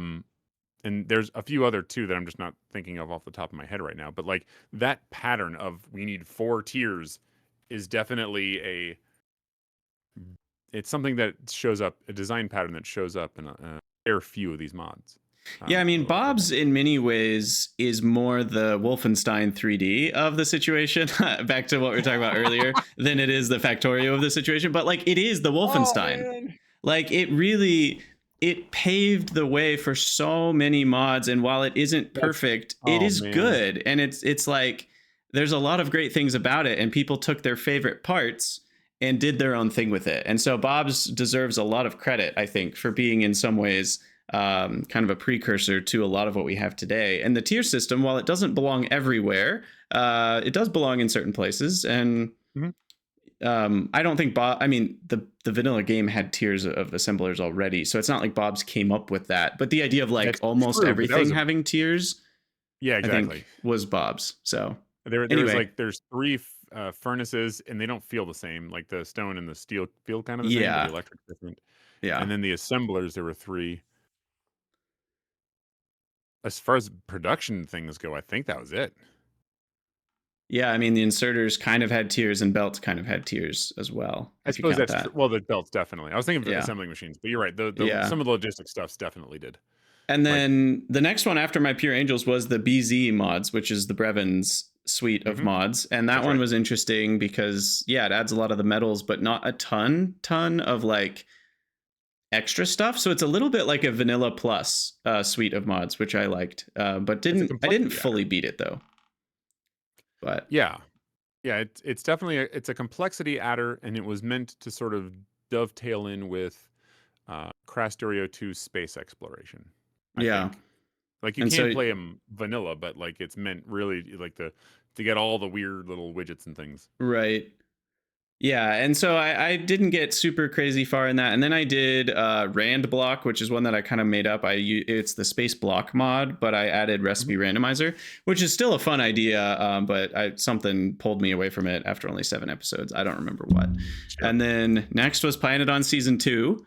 And there's a few other too that I'm just not thinking of off the top of my head right now. But like that pattern of we need 4 tiers is definitely it's something that shows up, a design pattern that shows up in a fair few of these mods. Yeah, I mean, Bob's in many ways is more the Wolfenstein 3D of the situation, back to what we were talking about earlier, than it is the Factorio of the situation. But like, it is the Wolfenstein. Like, it paved the way for so many mods, and while it isn't perfect, it is good. And it's like there's a lot of great things about it, and people took their favorite parts and did their own thing with it. And so Bob's deserves a lot of credit, I think, for being in some ways kind of a precursor to a lot of what we have today. And the tier system, while it doesn't belong everywhere, it does belong in certain places. And I don't think the vanilla game had tiers of assemblers already, so it's not like Bob's came up with that. But the idea of like almost everything having tiers, I think, was Bob's. So there's 3 furnaces, and they don't feel the same. Like the stone and the steel feel kind of the same, but the electric different. Yeah. And then the assemblers, there were 3. As far as production things go, I think that was it. Yeah, I mean, the inserters kind of had tiers, and belts kind of had tiers as well. I suppose that's true. Well, the belts definitely. I was thinking of assembling machines, but you're right. Some of the logistic stuffs definitely did. And then the next one after my Pure Angels was the BZ mods, which is the Brevins suite of mods. And that one was interesting because, it adds a lot of the metals, but not a ton of like extra stuff. So it's a little bit like a vanilla plus suite of mods, which I liked, but I didn't fully beat it though. But it's definitely it's a complexity adder, and it was meant to sort of dovetail in with Crastorio 2 space exploration. I think. Like you can't play them vanilla, but like it's meant really like to get all the weird little widgets and things. Right. Yeah, and so I didn't get super crazy far in that, and then I did Rand Block, which is one that I kind of made up. It's the Space Block mod, but I added Recipe Randomizer, which is still a fun idea, but something pulled me away from it after only 7 episodes. I don't remember what. Sure. And then next was Pyanodon Season 2,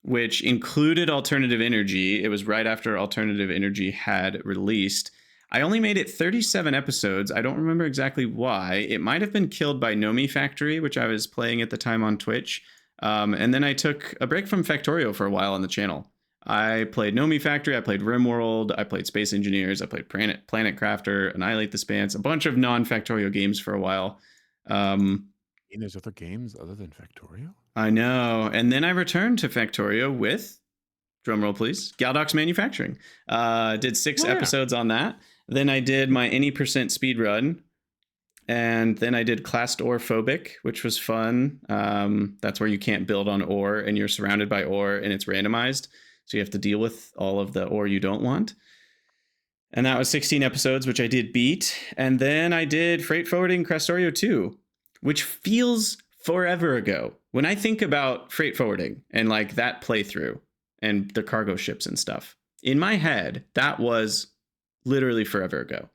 which included alternative energy. It was right after alternative energy had released. I only made it 37 episodes. I don't remember exactly why. It might have been killed by Nomi Factory, which I was playing at the time on Twitch. And then I took a break from Factorio for a while on the channel. I played Nomi Factory, I played RimWorld, I played Space Engineers, I played Planet Crafter, Annihilate the Spans, a bunch of non-Factorio games for a while. And there's other games other than Factorio? I know. And then I returned to Factorio with, drumroll please, Galdoc's Manufacturing. Did 6 episodes on that. Then I did my any percent speed run. And then I did Classed Ore Phobic, which was fun. That's where you can't build on ore and you're surrounded by ore and it's randomized. So you have to deal with all of the ore you don't want. And that was 16 episodes, which I did beat. And then I did Freight Forwarding Krastorio 2, which feels forever ago. When I think about freight forwarding and like that playthrough and the cargo ships and stuff, in my head, that was literally forever ago.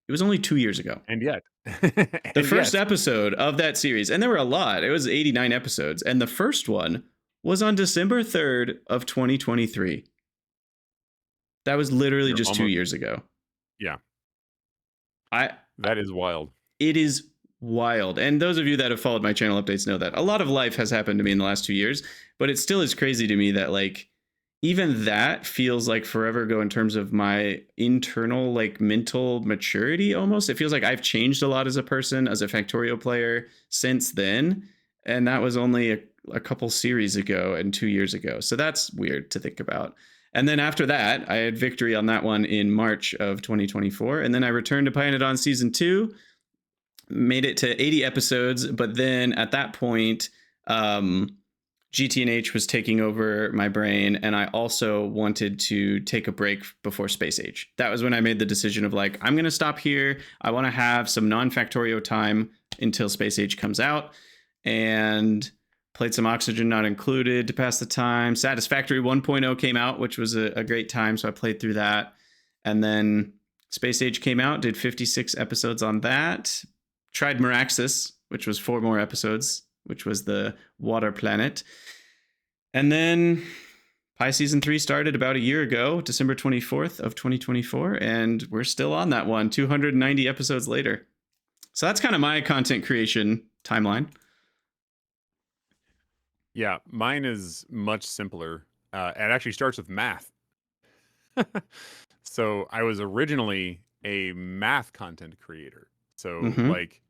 It was only 2 years ago. And yet. The first episode of that series, and there were a lot, it was 89 episodes, and the first one was on December 3rd of 2023. That was literally just 2 years ago. Yeah. That is wild. It is wild. And those of you that have followed my channel updates know that a lot of life has happened to me in the last 2 years, but it still is crazy to me that like even that feels like forever ago in terms of my internal like mental maturity almost. It feels like I've changed a lot as a person, as a Factorio player since then. And that was only a couple series ago and 2 years ago. So that's weird to think about. And then after that, I had victory on that one in March of 2024. And then I returned to Pionadon Season 2, made it to 80 episodes. But then at that point, GTNH was taking over my brain, and I also wanted to take a break before Space Age. That was when I made the decision of like, I'm going to stop here. I want to have some non-Factorio time until Space Age comes out, and played some Oxygen Not Included to pass the time. Satisfactory 1.0 came out, which was a great time, so I played through that. And then Space Age came out, did 56 episodes on that. Tried Meraxis, which was 4 more episodes, which was the water planet. And then Pi Season 3 started about a year ago, December 24th of 2024, and we're still on that one, 290 episodes later. So that's kind of my content creation timeline. Yeah, mine is much simpler. It actually starts with math. So I was originally a math content creator. So like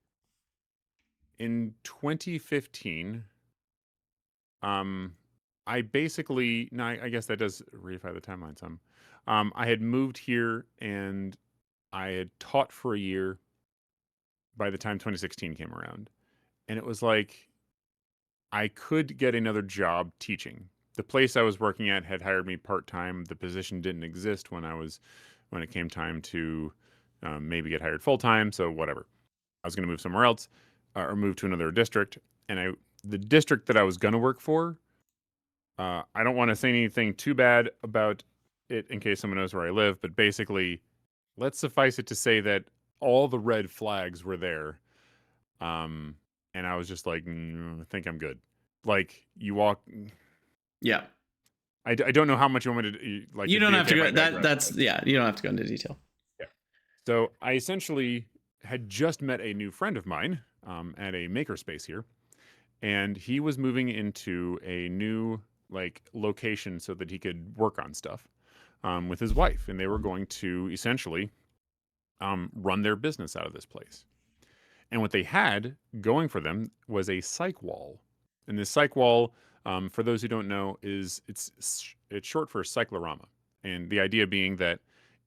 in 2015, I basically, no, I guess that does reify the timeline some. I had moved here and I had taught for a year by the time 2016 came around. And it was like, I could get another job teaching. The place I was working at had hired me part-time. The position didn't exist when it came time to maybe get hired full-time. So whatever, I was going to move somewhere else or move to another district. And the district that I was going to work for, I don't want to say anything too bad about it in case someone knows where I live, but basically, let's suffice it to say that all the red flags were there. And I was just like, I think I'm good. Like you walk. Yeah. I don't know how much you want me to like. You don't have to go. That's yeah. You don't have to go into detail. Yeah. So I essentially had just met a new friend of mine at a makerspace here, and he was moving into a new like location so that he could work on stuff with his wife, and they were going to essentially run their business out of this place. And what they had going for them was a psych wall. And this psych wall, for those who don't know, it's short for cyclorama. And the idea being that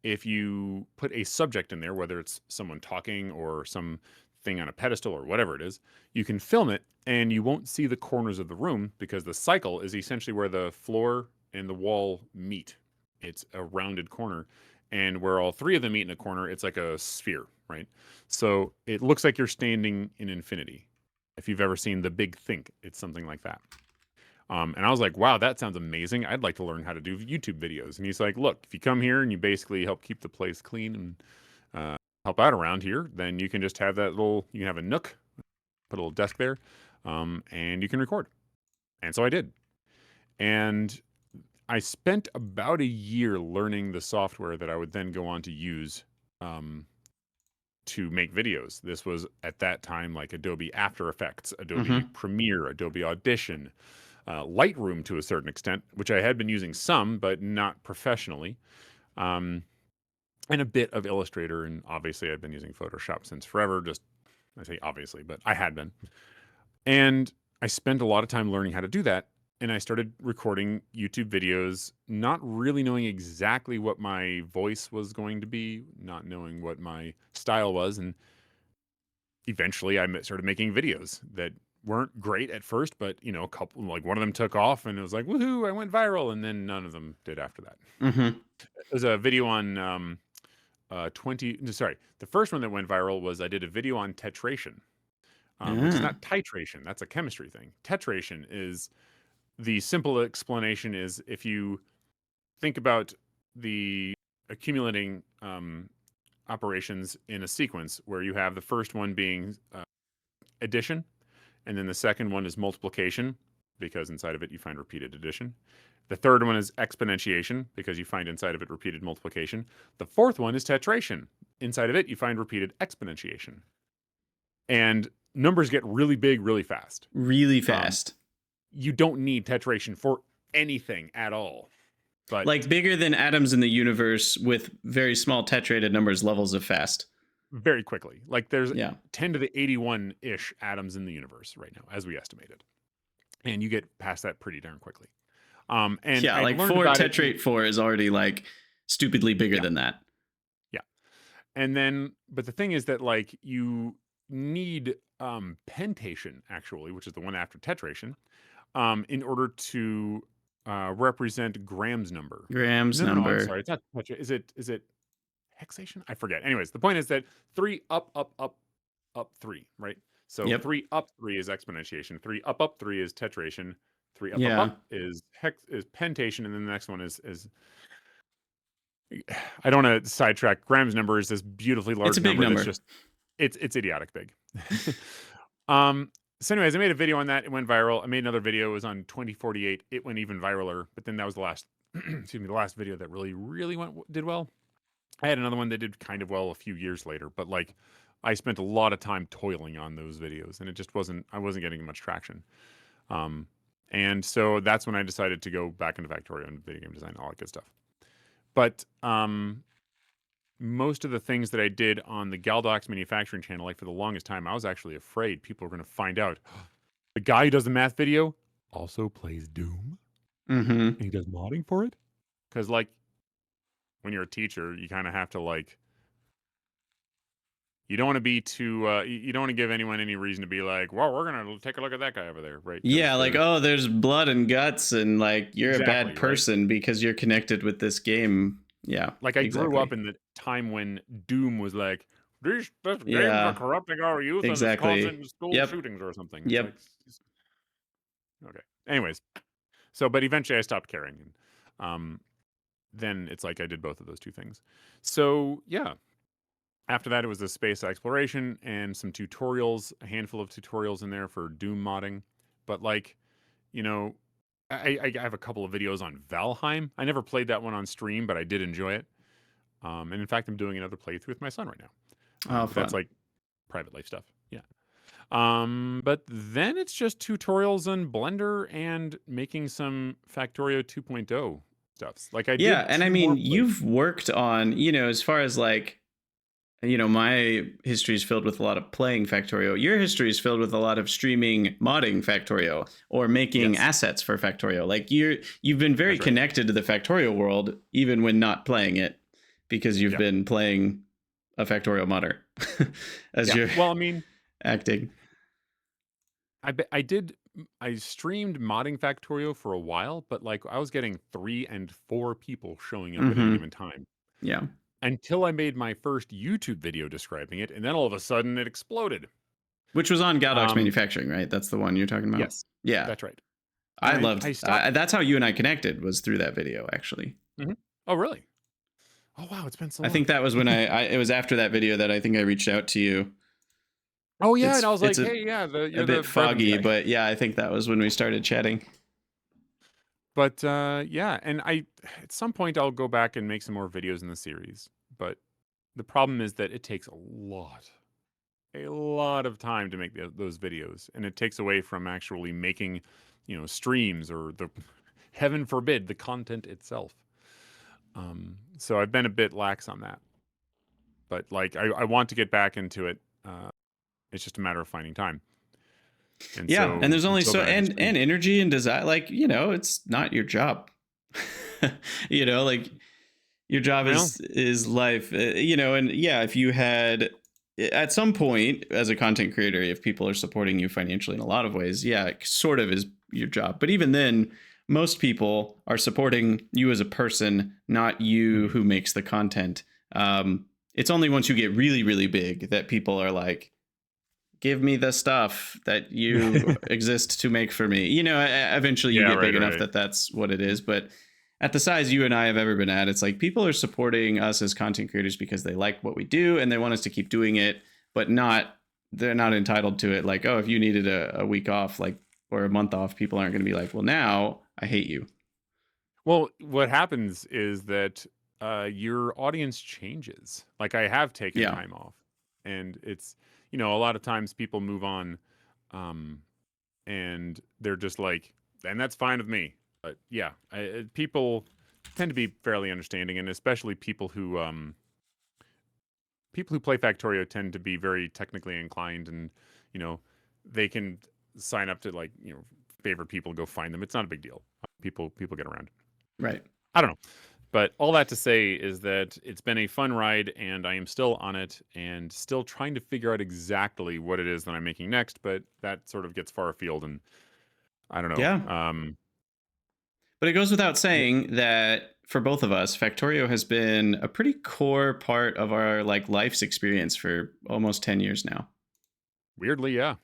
if you put a subject in there, whether it's someone talking or some thing on a pedestal or whatever it is, you can film it and you won't see the corners of the room because the cycle is essentially where the floor and the wall meet. It's a rounded corner. And where all 3 of them meet in a corner, it's like a sphere, right? So it looks like you're standing in infinity. If you've ever seen The Big Think, it's something like that. And I was like, wow, that sounds amazing. I'd like to learn how to do YouTube videos. And he's like, look, if you come here and you basically help keep the place clean and help out around here, then you can just have you can have a nook, put a little desk there, and you can record. And so I did. And I spent about a year learning the software that I would then go on to use to make videos. This was at that time like Adobe After Effects, Adobe Mm-hmm. Premiere, Adobe Audition, Lightroom to a certain extent, which I had been using some, but not professionally, and a bit of Illustrator. And obviously, I've been using Photoshop since forever. Just I say obviously, but I had been. And I spent a lot of time learning how to do that. And I started recording YouTube videos, not really knowing exactly what my voice was going to be, not knowing what my style was. And eventually I started making videos that weren't great at first, but a couple, like one of them took off and it was like, woohoo, I went viral. And then none of them did after that. Mm-hmm. There's a video on the first one that went viral was I did a video on tetration, which is Yeah. not titration. That's a chemistry thing. Tetration is the simple explanation is if you think about the accumulating operations in a sequence where you have the first one being addition, and then the second one is multiplication, because inside of it you find repeated addition. The third one is exponentiation, because you find inside of it repeated multiplication. The fourth one is tetration. Inside of it you find repeated exponentiation. And numbers get really big really fast. Really fast. You don't need tetration for anything at all. But Like bigger than atoms in the universe with very small tetrated numbers levels of fast. very quickly. Like there's Yeah. 10 to the 81-ish atoms in the universe right now, as we estimated. And you get past that pretty darn quickly. And yeah, I like learned 4 about tetrate 4 is already like stupidly bigger than that. Yeah. And then, but the thing is that like you need pentation actually, which is the one after tetration, in order to represent Graham's number. Graham's No, I'm number. sorry. It's not tetration. Is it hexation? I forget. Anyways, the point is that 3 up, 3, right? So Yep. 3 up 3 is exponentiation. 3 up 3 is tetration. 3 up Yeah. up is pentation, and then the next one is I don't want to sidetrack. Graham's number is this beautifully large It's a big number number. that's just it's idiotic big. So anyways, I made a video on that. It went viral. I made another video. It was on 2048. It went even viraler. But then that was the last, excuse me, the last video that really did well. I had another one that did kind of well a few years later. But like, I spent a lot of time toiling on those videos, and it just wasn't. I wasn't getting much traction. And so that's when I decided to go back into Factorio and video game design, all that good stuff. But most of the things that I did on the Galdoc manufacturing channel, like for the longest time, I was actually afraid people were going to find out the guy who does the math video also plays Doom. Mm-hmm. And he does modding for it. Because like when you're a teacher, you kind of have to like, you don't want to be too, you don't want to give anyone any reason to be like, well, we're going to take a look at that guy over there, right? Yeah, like, oh, there's blood and guts and like you're Exactly, a bad right? person because you're connected with this game. Yeah. Like I exactly. grew up in the time when Doom was like, these games Yeah, are corrupting our youth exactly. and it's causing school Yep. shootings or something. Yep. It's like, okay. Anyways, so but eventually I stopped caring, and then it's like I did both of those two things. So yeah, after that it was the space exploration and some tutorials, a handful of tutorials in there for Doom modding. But like, you know, I have a couple of videos on Valheim. I never played that one on stream, but I did enjoy it. And in fact, I'm doing another playthrough with my son right now. Oh, But that's like private life stuff. Yeah. But then it's just tutorials on Blender and making some Factorio 2.0 stuffs. Like I did. Yeah, and I 2 mean, more you've worked on, as far as like, my history is filled with a lot of playing Factorio. Your history is filled with a lot of streaming, modding Factorio, or making Yes. assets for Factorio. Like you've been very That's right. connected to the Factorio world, even when not playing it, because you've Yeah. been playing a Factorio modder as you're Well, I mean, acting. I streamed modding Factorio for a while, but like I was getting 3 and 4 people showing up at any Mhm. given time. Yeah. Until I made my first YouTube video describing it, and then all of a sudden it exploded. Which was on Galdoc's Um, manufacturing, right? That's the one you're talking about? Yes, Yeah. that's right. I And loved I stopped. that's how you and I connected, was through that video, actually. Oh, really? Oh, wow, it's been so I long. think that was when it was after that video that I think I reached out to you. Oh, yeah, It's- and I was like, it's a- hey, yeah, you're A the bit foggy, Brevin guy. but yeah, I think that was when we started chatting. But yeah, and I at some point I'll go back and make some more videos in the series. But the problem is that it takes a lot of time to make those videos, and it takes away from actually making, streams or the heaven forbid the content itself. So I've been a bit lax on that, but like I want to get back into it. It's just a matter of finding time. And Yeah, and so there's only until so then, I just and energy and desire. Like, it's not your job. Like your job well, is life. And yeah, if you had at some point as a content creator, if people are supporting you financially in a lot of ways, yeah, it sort of is your job. But even then, most people are supporting you as a person, not you mhm. who makes the content. It's only once you get really, really big that people are like, give me the stuff that you exist to make for me. Eventually you Yeah, get big right, enough right. that that's what it is. But at the size you and I have ever been at, it's like people are supporting us as content creators because they like what we do and they want us to keep doing it, but they're not entitled to it. Like, oh, if you needed a week off, like, or a month off, people aren't going to be like, well, now I hate you. Well, what happens is that your audience changes. Like I have taken Yeah. time off, and it's a lot of times people move on, um, and they're just like, and that's fine with me. But yeah, people tend to be fairly understanding, and especially people who play Factorio tend to be very technically inclined, and you know they can sign up to like favorite people, go find them. It's not a big deal. People get around. Right. I don't know. But all that to say is that it's been a fun ride and I am still on it and still trying to figure out exactly what it is that I'm making next, but that sort of gets far afield and I don't know. Yeah. But it goes without Yeah, saying that for both of us, Factorio has been a pretty core part of our like life's experience for almost 10 years now, weirdly, yeah.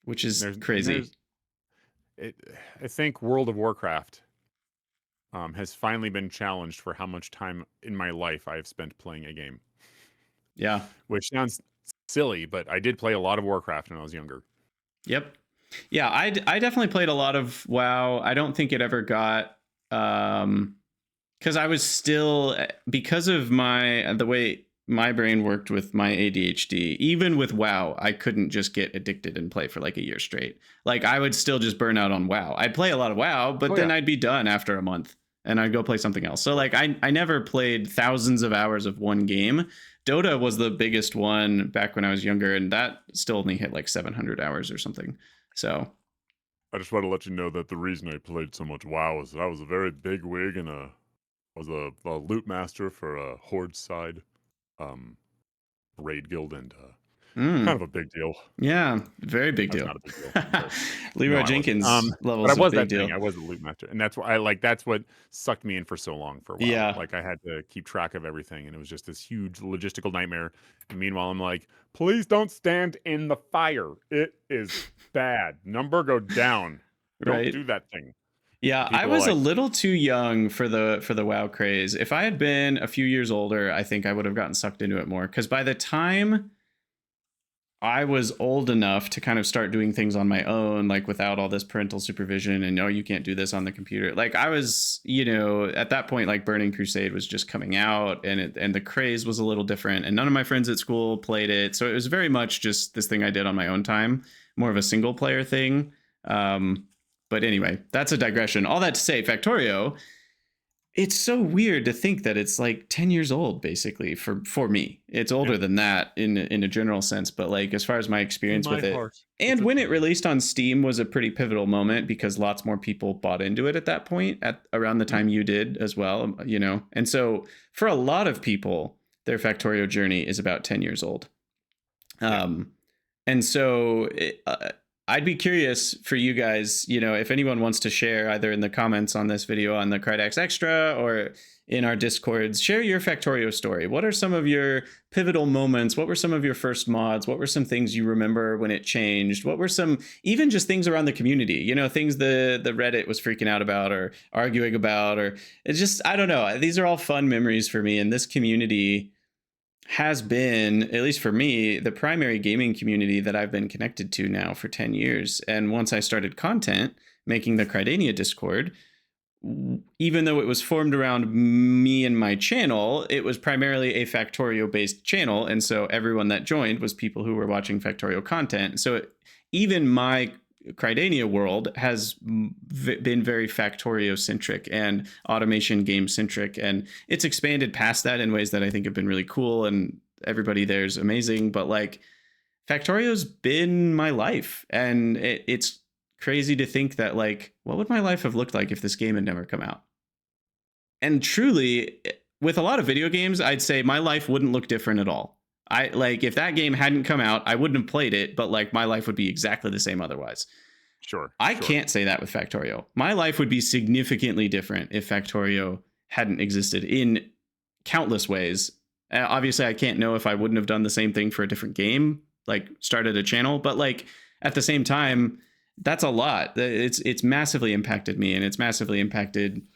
which is There's and crazy. there's it, I think World of Warcraft has finally been challenged for how much time in my life I have spent playing a game, Yeah. which sounds silly, but I did play a lot of Warcraft when I was younger. Yep. Yeah, I definitely played a lot of WoW. I don't think it ever got because I was still because of the way my brain worked with my ADHD. Even with WoW, I couldn't just get addicted and play for like a year straight. Like I would still just burn out on WoW. I'd play a lot of WoW, but Oh then yeah, I'd be done after a month and I'd go play something else. So sure. like I never played thousands of hours of one game. Dota was the biggest one back when I was younger, and that still only hit like 700 hours or something. So I just want to let you know that the reason I played so much WoW is that I was a very big wig and was a loot master for a Horde side um, raid guild and kind of mm, a big deal. yeah, very big That's deal. not a big deal. I'm sorry. No, Leroy I wasn't. Jenkins But I levels of was big that thing. deal. I was a loot master, and that's why I like. That's what sucked me in for so long for a while. Yeah. Like I had to keep track of everything, and it was just this huge logistical nightmare. And meanwhile, I'm like, please don't stand in the fire. It is bad. Number go down. Don't Right. do that thing. Yeah, And I people are was a like, little too young for the WoW craze. If I had been a few years older, I think I would have gotten sucked into it more, cuz by the time I was old enough to kind of start doing things on my own, like without all this parental supervision and no, you can't do this on the computer. Like I was, at that point, like Burning Crusade was just coming out and the craze was a little different. And none of my friends at school played it. So it was very much just this thing I did on my own time, more of a single player thing. But anyway, that's a digression. All that to say, Factorio, it's so weird to think that it's like 10 years old basically for me. It's yeah, older than that in a general sense, but like as far as my in experience my with it, heart, and it's a when it 10. released on Steam was a pretty pivotal moment because lots more people bought into it at that point, at around the Mhm. time you did as well. And so for a lot of people, their Factorio journey is about 10 years old. Yeah. Um, and so I'd be curious for you guys, if anyone wants to share either in the comments on this video on the Krydax Extra or in our Discords, share your Factorio story. What are some of your pivotal moments? What were some of your first mods? What were some things you remember when it changed? What were some, even just things around the community, things the Reddit was freaking out about or arguing about, or it's just, I don't know. These are all fun memories for me. And this community has been, at least for me, the primary gaming community that I've been connected to now for 10 years. And once I started content, making the Krydania Discord, even though it was formed around me and my channel, it was primarily a Factorio based channel. And so everyone that joined was people who were watching Factorio content. So even my Krydania world has been very Factorio centric and automation game centric. And it's expanded past that in ways that I think have been really cool. And everybody there's amazing. But like Factorio's been my life. And it's crazy to think that, like, what would my life have looked like if this game had never come out? And truly, with a lot of video games, I'd say my life wouldn't look different at all. I like, if that game hadn't come out, I wouldn't have played it, but like my life would be exactly the same otherwise. Sure. I can't say that with Factorio. My life would be significantly different if Factorio hadn't existed in countless ways. Obviously, I can't know if I wouldn't have done the same thing for a different game, like started a channel, but like at the same time, that's a lot. It's massively impacted me, and it's massively impacted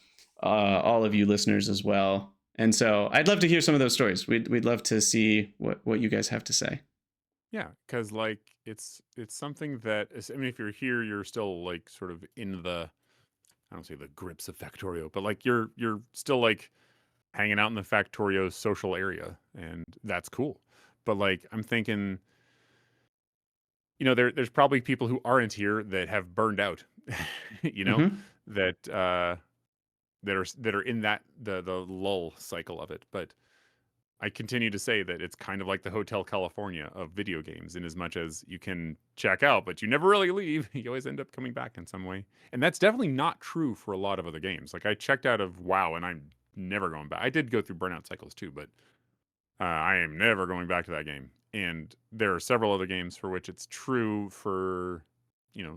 all of you listeners as well. And so I'd love to hear some of those stories. We'd love to see what you guys have to say. Yeah, because like it's something that I mean, if you're here, you're still like sort of in the, I don't say the grips of Factorio, but like you're still like hanging out in the Factorio social area, and that's cool. But like I'm thinking, there's probably people who aren't here that have burned out, you know, Mm-hmm. that are in the lull cycle of it. But I continue to say that it's kind of like the Hotel California of video games, in as much as you can check out, but you never really leave. You always end up coming back in some way. And that's definitely not true for a lot of other games. Like I checked out of WoW and I'm never going back. I did go through burnout cycles too, but I am never going back to that game. And there are several other games for which it's true for,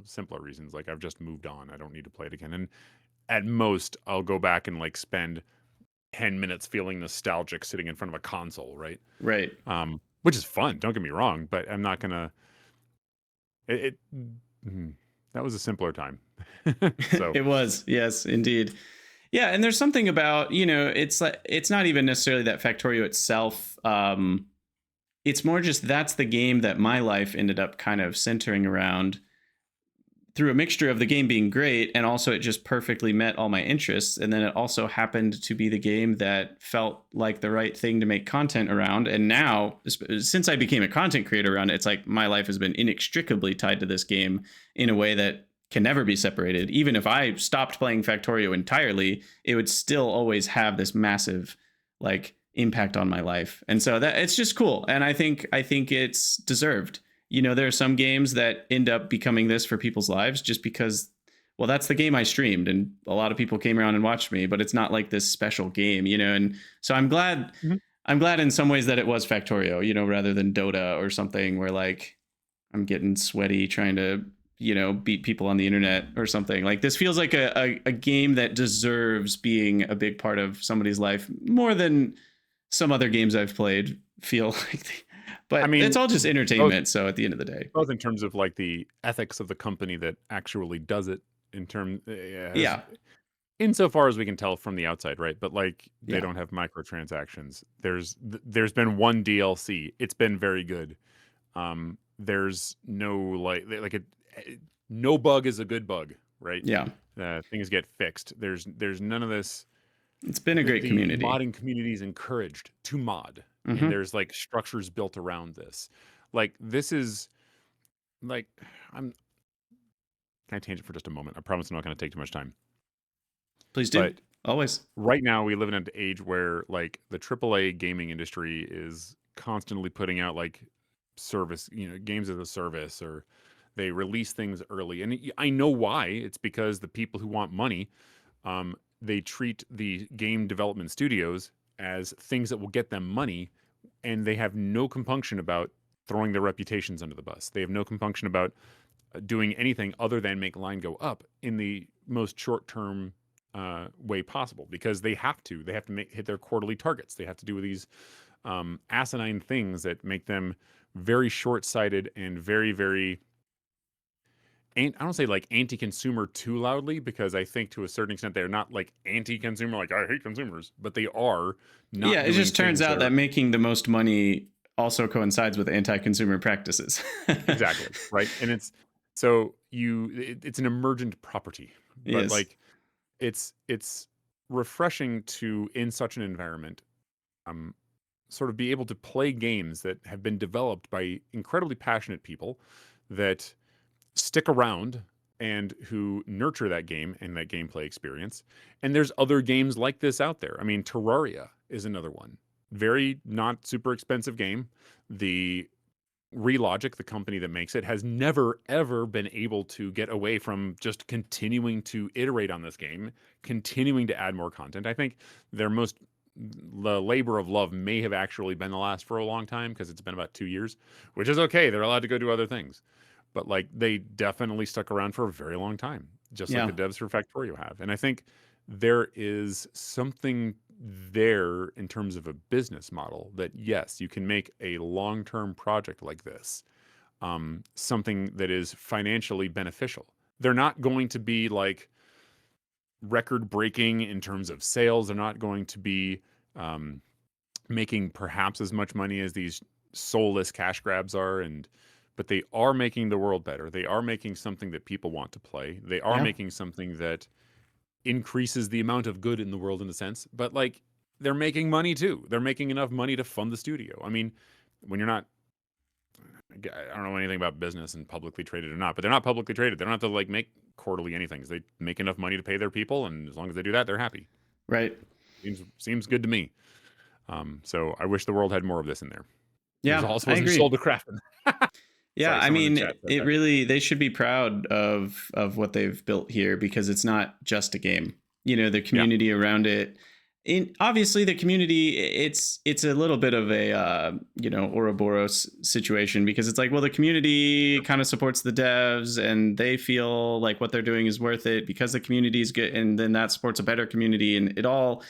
simpler reasons. Like I've just moved on. I don't need to play it again. And at most, I'll go back and like spend 10 minutes feeling nostalgic sitting in front of a console, right? Right. Which is fun, don't get me wrong, but I'm not gonna that was a simpler time. So It was, yes, indeed. Yeah, and there's something about, it's like, it's not even necessarily that Factorio itself. It's more just that's the game that my life ended up kind of centering around, through a mixture of the game being great and also it just perfectly met all my interests. And then it also happened to be the game that felt like the right thing to make content around. And now, since I became a content creator around it, it's like my life has been inextricably tied to this game in a way that can never be separated. Even if I stopped playing Factorio entirely, it would still always have this massive like impact on my life. And so that it's just cool. And I think it's deserved. There are some games that end up becoming this for people's lives just because, well, that's the game I streamed and a lot of people came around and watched me, but it's not like this special game, and so I'm glad in some ways that it was Factorio, rather than Dota or something where like I'm getting sweaty trying to, beat people on the internet or something. Like this feels like a game that deserves being a big part of somebody's life more than some other games I've played feel like. But I mean, it's all just entertainment. So at the end of the day, both in terms of like the ethics of the company that actually does it, yeah, insofar as we can tell from the outside, right? But like they don't have microtransactions. There's been one DLC. It's been very good. There's no no bug is a good bug, right? Yeah. Things get fixed. There's none of this. It's been a great community. Modding community is encouraged to mod. And there's like structures built around this. Like this is like can I tangent for just a moment? I promise I'm not going to take too much time. Please do. But always. Right now we live in an age where like the AAA gaming industry is constantly putting out like service, games as a service, or they release things early. And I know why. It's because the people who want money, they treat the game development studios as things that will get them money, and they have no compunction about throwing their reputations under the bus. They have no compunction about doing anything other than make line go up in the most short-term way possible, because they have to hit their quarterly targets. They have to do these asinine things that make them very short-sighted and very, very, I don't say like anti-consumer too loudly, because I think to a certain extent they're not like anti-consumer, like I hate consumers, but they are not. Yeah, it just turns out that making the most money also coincides with anti-consumer practices. Exactly, right? And it's an emergent property. But yes. like it's refreshing to, in such an environment, um, sort of be able to play games that have been developed by incredibly passionate people that stick around and who nurture that game and that gameplay experience. And there's other games like this out there. I mean, Terraria is another one. Very not super expensive game. The Relogic, the company that makes it, has never ever been able to get away from just continuing to iterate on this game, continuing to add more content. I think their most the labor of love may have actually been the last for a long time because it's been about 2 years, which is okay. They're allowed to go do other things. But like they definitely stuck around for a very long time, just like Yeah. the devs for Factorio have. And I think there is something there in terms of a business model that yes, you can make a long-term project like this, something that is financially beneficial. They're not going to be like record breaking in terms of sales. They're not going to be um, making perhaps as much money as these soulless cash grabs are, and but they are making the world better. They are making something that people want to play. They are Yeah. making something that increases the amount of good in the world in a sense, but like they're making money too. They're making enough money to fund the studio. I mean, when you're not, I don't know anything about business and publicly traded or not, but they're not publicly traded. They don't have to like make quarterly anything. They make enough money to pay their people, and as long as they do that, they're happy. Right. Seems good to me. So I wish the world had more of this in there. There's Yeah, also I wasn't agree. sold to craft. Yeah, Sorry, I someone in mean, the chat said it that. really they should be proud of what they've built here because it's not just a game. You know, the Yeah. community around it. Obviously the community it's a little bit of a Ouroboros situation because it's like, well, the community kind of supports the devs and they feel like what they're doing is worth it because the community is good, and then that supports a better community, and it all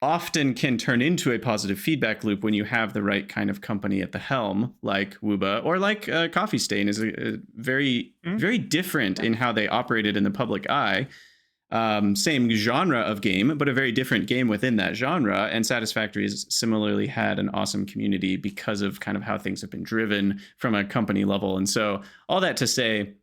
often can turn into a positive feedback loop when you have the right kind of company at the helm, like Wooba or like Coffee Stain is a very, Mhm. very different in how they operated in the public eye. Same genre of game, but a very different game within that genre. And Satisfactory has similarly had an awesome community because of kind of how things have been driven from a company level. And so all that to say,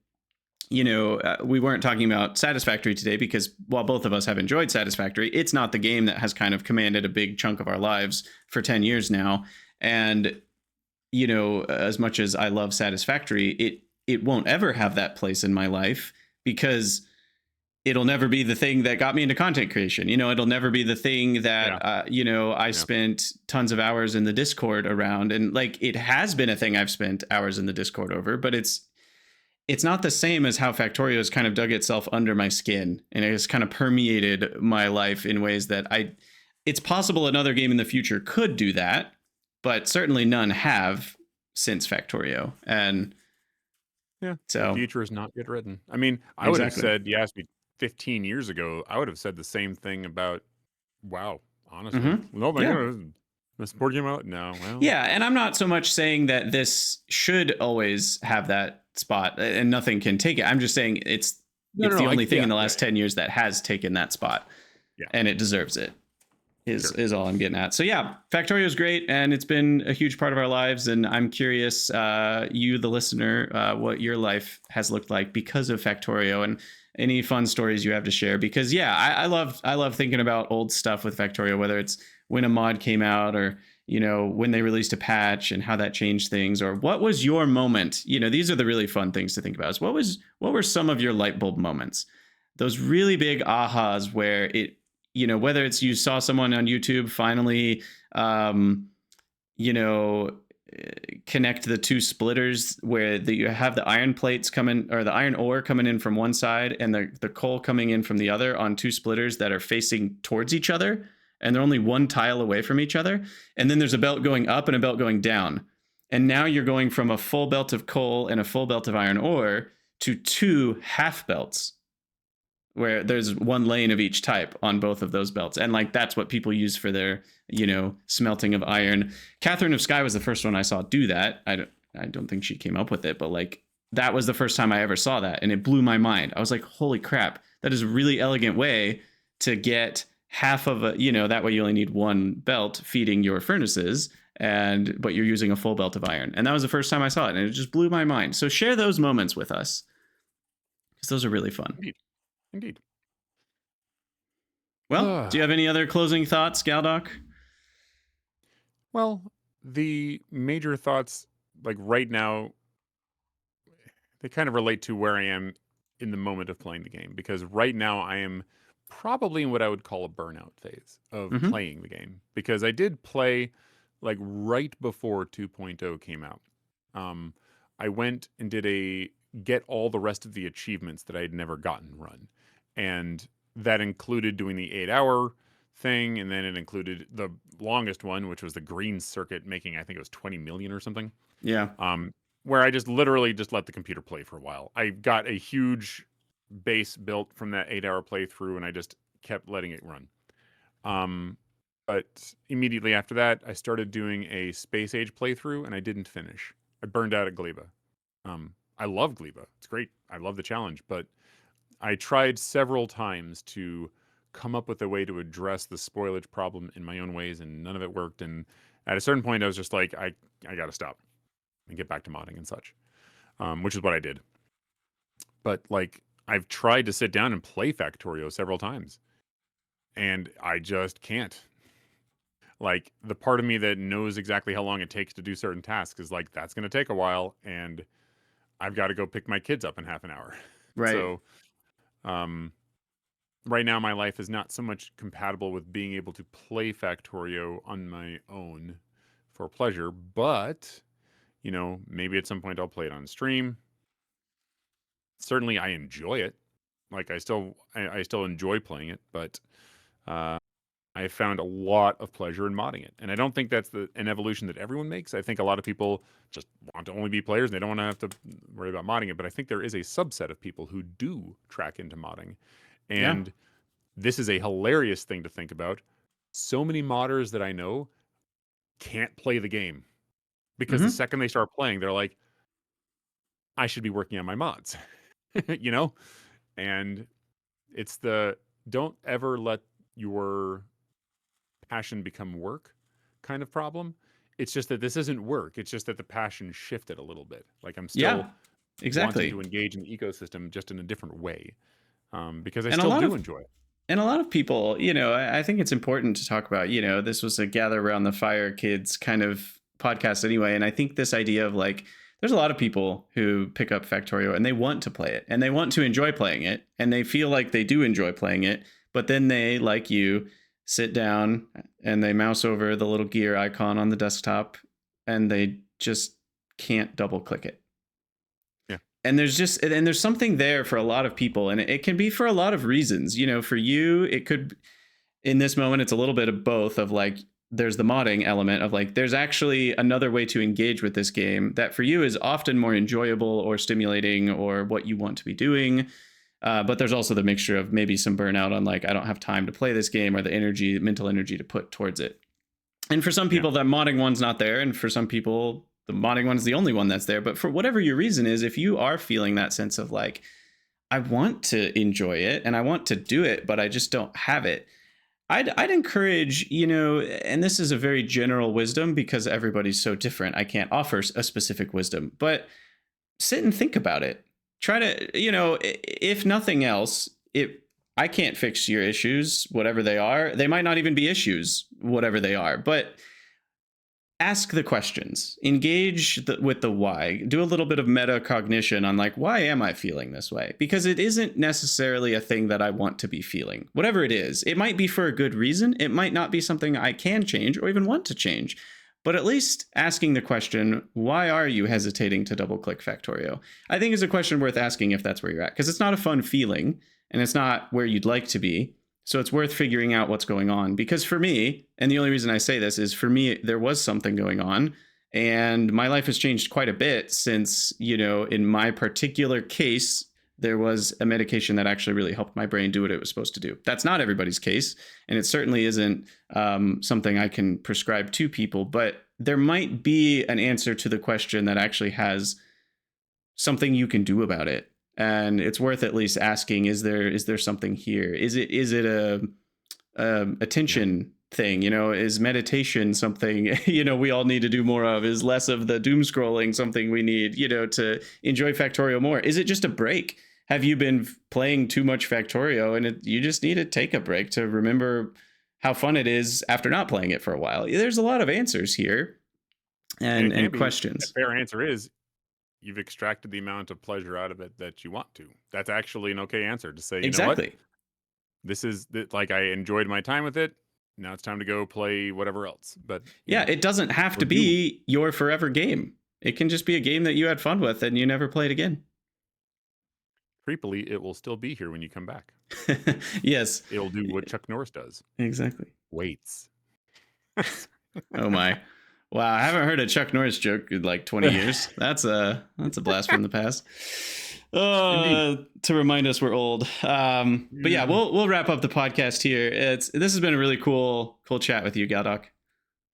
we weren't talking about Satisfactory today because while both of us have enjoyed Satisfactory, it's not the game that has kind of commanded a big chunk of our lives for 10 years now. And, as much as I love Satisfactory, it won't ever have that place in my life because it'll never be the thing that got me into content creation. It'll never be the thing that, I spent tons of hours in the Discord around. And like, it has been a thing I've spent hours in the Discord over, but it's not the same as how Factorio has kind of dug itself under my skin and it has kind of permeated my life in ways that it's possible another game in the future could do that, but certainly none have since Factorio. And Yeah. so The future is not yet written. I mean, I would have exactly. said, you asked me 15 years ago, I would have said the same thing about WoW, honestly. Mm-hmm. No, my Yeah. God, a sport game out? No, well. Yeah. And I'm not so much saying that this should always have that spot and nothing can take it. I'm just saying it's No, no, the no. only thing in the Yeah. last 10 years that has taken that spot Yeah. and it deserves it. Sure. Is all I'm getting at. So yeah, Factorio is great, and it's been a huge part of our lives. And I'm curious, you, the listener, what your life has looked like because of Factorio, and any fun stories you have to share. Because yeah, I love thinking about old stuff with Factorio, whether it's when a mod came out or when they released a patch and how that changed things, or what was your moment. These are the really fun things to think about. Is what were some of your light bulb moments? Those really big ahas where it whether it's you saw someone on YouTube finally, you know, connect the two splitters where you have the iron plates coming, or the iron ore coming in from one side and the coal coming in from the other on two splitters that are facing towards each other. And they're only one tile away from each other. And then there's a belt going up and a belt going down. And now you're going from a full belt of coal and a full belt of iron ore to two half belts, where there's one lane of each type on both of those belts. And like, that's what people use for their, smelting of iron. Catherine of Sky was the first one I saw do that. I don't think she came up with it, but like, that was the first time I ever saw that. And it blew my mind. I was like, holy crap, that is a really elegant way to get half of a, that way you only need one belt feeding your furnaces, but you're using a full belt of iron. And that was the first time I saw it, and it just blew my mind. So share those moments with us, because those are really fun. Indeed. Well, do you have any other closing thoughts, Galdoc? Well, the major thoughts, like right now, they kind of relate to where I am in the moment of playing the game. Because right now, I am probably in what I would call a burnout phase of Mm-hmm. playing the game. Because I did play like right before 2.0 came out. Um, I went and did a get all the rest of the achievements that I had never gotten run. And that included doing the 8 hour thing. And then it included the longest one, which was the green circuit, making, I think it was 20 million or something. Yeah. Um, where I just literally just let the computer play for a while. I got a huge base built from that 8 hour playthrough and I just kept letting it run. Um, but immediately after that, I started doing a space age playthrough and I didn't finish. I burned out at Gleba. I love Gleba. It's great. I love the challenge, but I tried several times to come up with a way to address the spoilage problem in my own ways, and none of it worked. And at a certain point, I was just like, I got to stop and get back to modding and such, which is what I did. But like, I've tried to sit down and play Factorio several times, and I just can't. Like, the part of me that knows exactly how long it takes to do certain tasks is like, that's going to take a while, and I've got to go pick my kids up in half an hour. Right. So, um, right now my life is not so much compatible with being able to play Factorio on my own for pleasure, but you know, maybe at some point I'll play it on stream. Certainly I enjoy it. Like I still enjoy playing it, but uh I found a lot of pleasure in modding it. And I don't think that's an evolution that everyone makes. I think a lot of people just want to only be players and they don't want to have to worry about modding it, but I think there is a subset of people who do track into modding. Yeah. And this is a hilarious thing to think about. So many modders that I know can't play the game because the Mm-hmm. second they start playing, they're like, I should be working on my mods, you know? And it's the don't ever let your passion become work kind of problem. It's just that this isn't work. It's just that the passion shifted a little bit. Like I'm Yeah. still wanting to Exactly. engage in the ecosystem just in a different way because I And a still lot do of enjoy it. And a lot of people, you know, I think it's important to talk about, you know, this was a gather around the fire kids kind of podcast anyway. And I think this idea of like, there's a lot of people who pick up Factorio and they want to play it and they want to enjoy playing it and they feel like they do enjoy playing it. But then they, like you, sit down and they mouse over the little gear icon on the desktop and they just can't double click it. Yeah. And there's something there for a lot of people, and it can be for a lot of reasons. You know, for you it could, in this moment it's a little bit of both, of like there's the modding element of like there's actually another way to engage with this game that for you is often more enjoyable or stimulating or what you want to be doing, but there's also the mixture of maybe some burnout on like I don't have time to play this game or the mental energy to put towards it. And for some Yeah. people, that modding one's not there. And for some people, the modding one's the only one that's there. But for whatever your reason is, if you are feeling that sense of like, I want to enjoy it and I want to do it, but I just don't have it, I'd encourage, you know, and this is a very general wisdom because everybody's so different. I can't offer a specific wisdom, but sit and think about it. Try to, you know, if nothing else, I can't fix your issues, whatever they are. They might not even be issues, whatever they are, but ask the questions, engage with the why, do a little bit of metacognition on like, why am I feeling this way? Because it isn't necessarily a thing that I want to be feeling. Whatever it is, it might be for a good reason. It might not be something I can change or even want to change. But at least asking the question, why are you hesitating to double click Factorio? I think is a question worth asking if that's where you're at, because it's not a fun feeling and it's not where you'd like to be. So it's worth figuring out what's going on. Because for me, and the only reason I say this is for me, there was something going on and my life has changed quite a bit since, you know, in my particular case, there was a medication that actually really helped my brain do what it was supposed to do. That's not everybody's case. And it certainly isn't something I can prescribe to people, but there might be an answer to the question that actually has something you can do about it. And it's worth at least asking, is there something here? Is it a attention thing? You know, is meditation something, you know, we all need to do more of? Is less of the doom scrolling something we need, you know, to enjoy Factorio more? Is it just a break? have you been playing too much Factorio, and you just need to take a break to remember how fun it is after not playing it for a while? There's a lot of answers here And it can and be, a questions. fair answer is you've extracted the amount of pleasure out of it that you want to. That's actually an okay answer to say, you know what? Exactly. This is like I enjoyed my time with it. Now it's time to go play whatever else. But, Yeah, it doesn't have or to do be your forever game. It can just be a game that you had fun with and you never played again. creepily, it will still be here when you come back. Yes, It'll do what Chuck Norris does. exactly. Waits. Oh my. Wow, I haven't heard a Chuck Norris joke in like 20 years. That's a blast from the past. Indeed. To remind us we're old. But yeah, we'll wrap up the podcast here. This has been a really cool chat with you, Galdoc.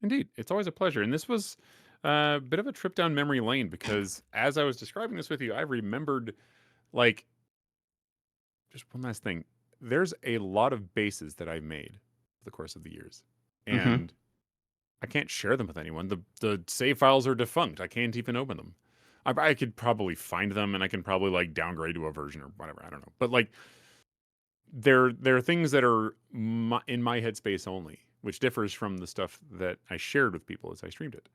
Indeed. It's always a pleasure. And this was a bit of a trip down memory lane because as I was describing this with you, I remembered, like, just one last thing. There's a lot of bases that I've made over the course of the years. Mm-hmm. And I can't share them with anyone. The save files are defunct. I can't even open them. I could probably find them and I can probably like downgrade to a version or whatever. I don't know. But like there are things that are in my headspace only, which differs from the stuff that I shared with people as I streamed it.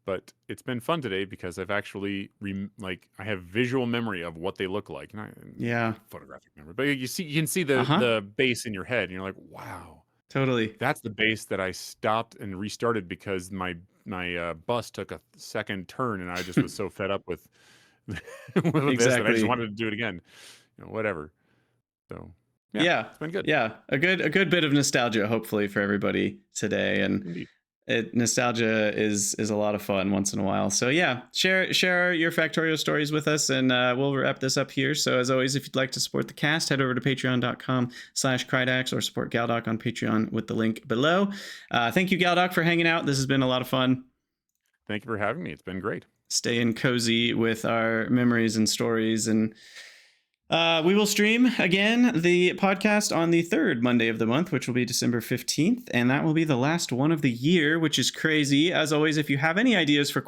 But it's been fun today because I've actually I have visual memory of what they look like. Yeah. Photographic memory. But you can see the base in your head and you're like, wow. Totally. That's the base that I stopped and restarted because my bus took a second turn and I just was so fed up with this that I just wanted to do it again. Whatever. So yeah, it's been good. Yeah, a good bit of nostalgia, hopefully, for everybody today, and Indeed. Nostalgia is a lot of fun once in a while. So yeah, share your Factorio stories with us, and we'll wrap this up here. So as always, if you'd like to support the cast, head over to patreon.com/Krydax or support Galdoc on Patreon with the link below. Thank you, Galdoc, for hanging out. This has been a lot of fun. Thank you for having me. It's been great. Staying cozy with our memories and stories, and we will stream again the podcast on the third Monday of the month, which will be December 15th, and that will be the last one of the year, which is crazy. As always, if you have any ideas for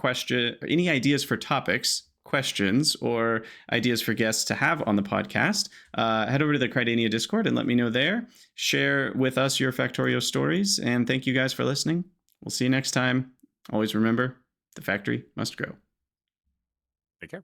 topics, questions, or ideas for guests to have on the podcast, head over to the Krydania Discord and let me know there. Share with us your Factorio stories, and thank you guys for listening. We'll see you next time. Always remember, the factory must grow. Take care.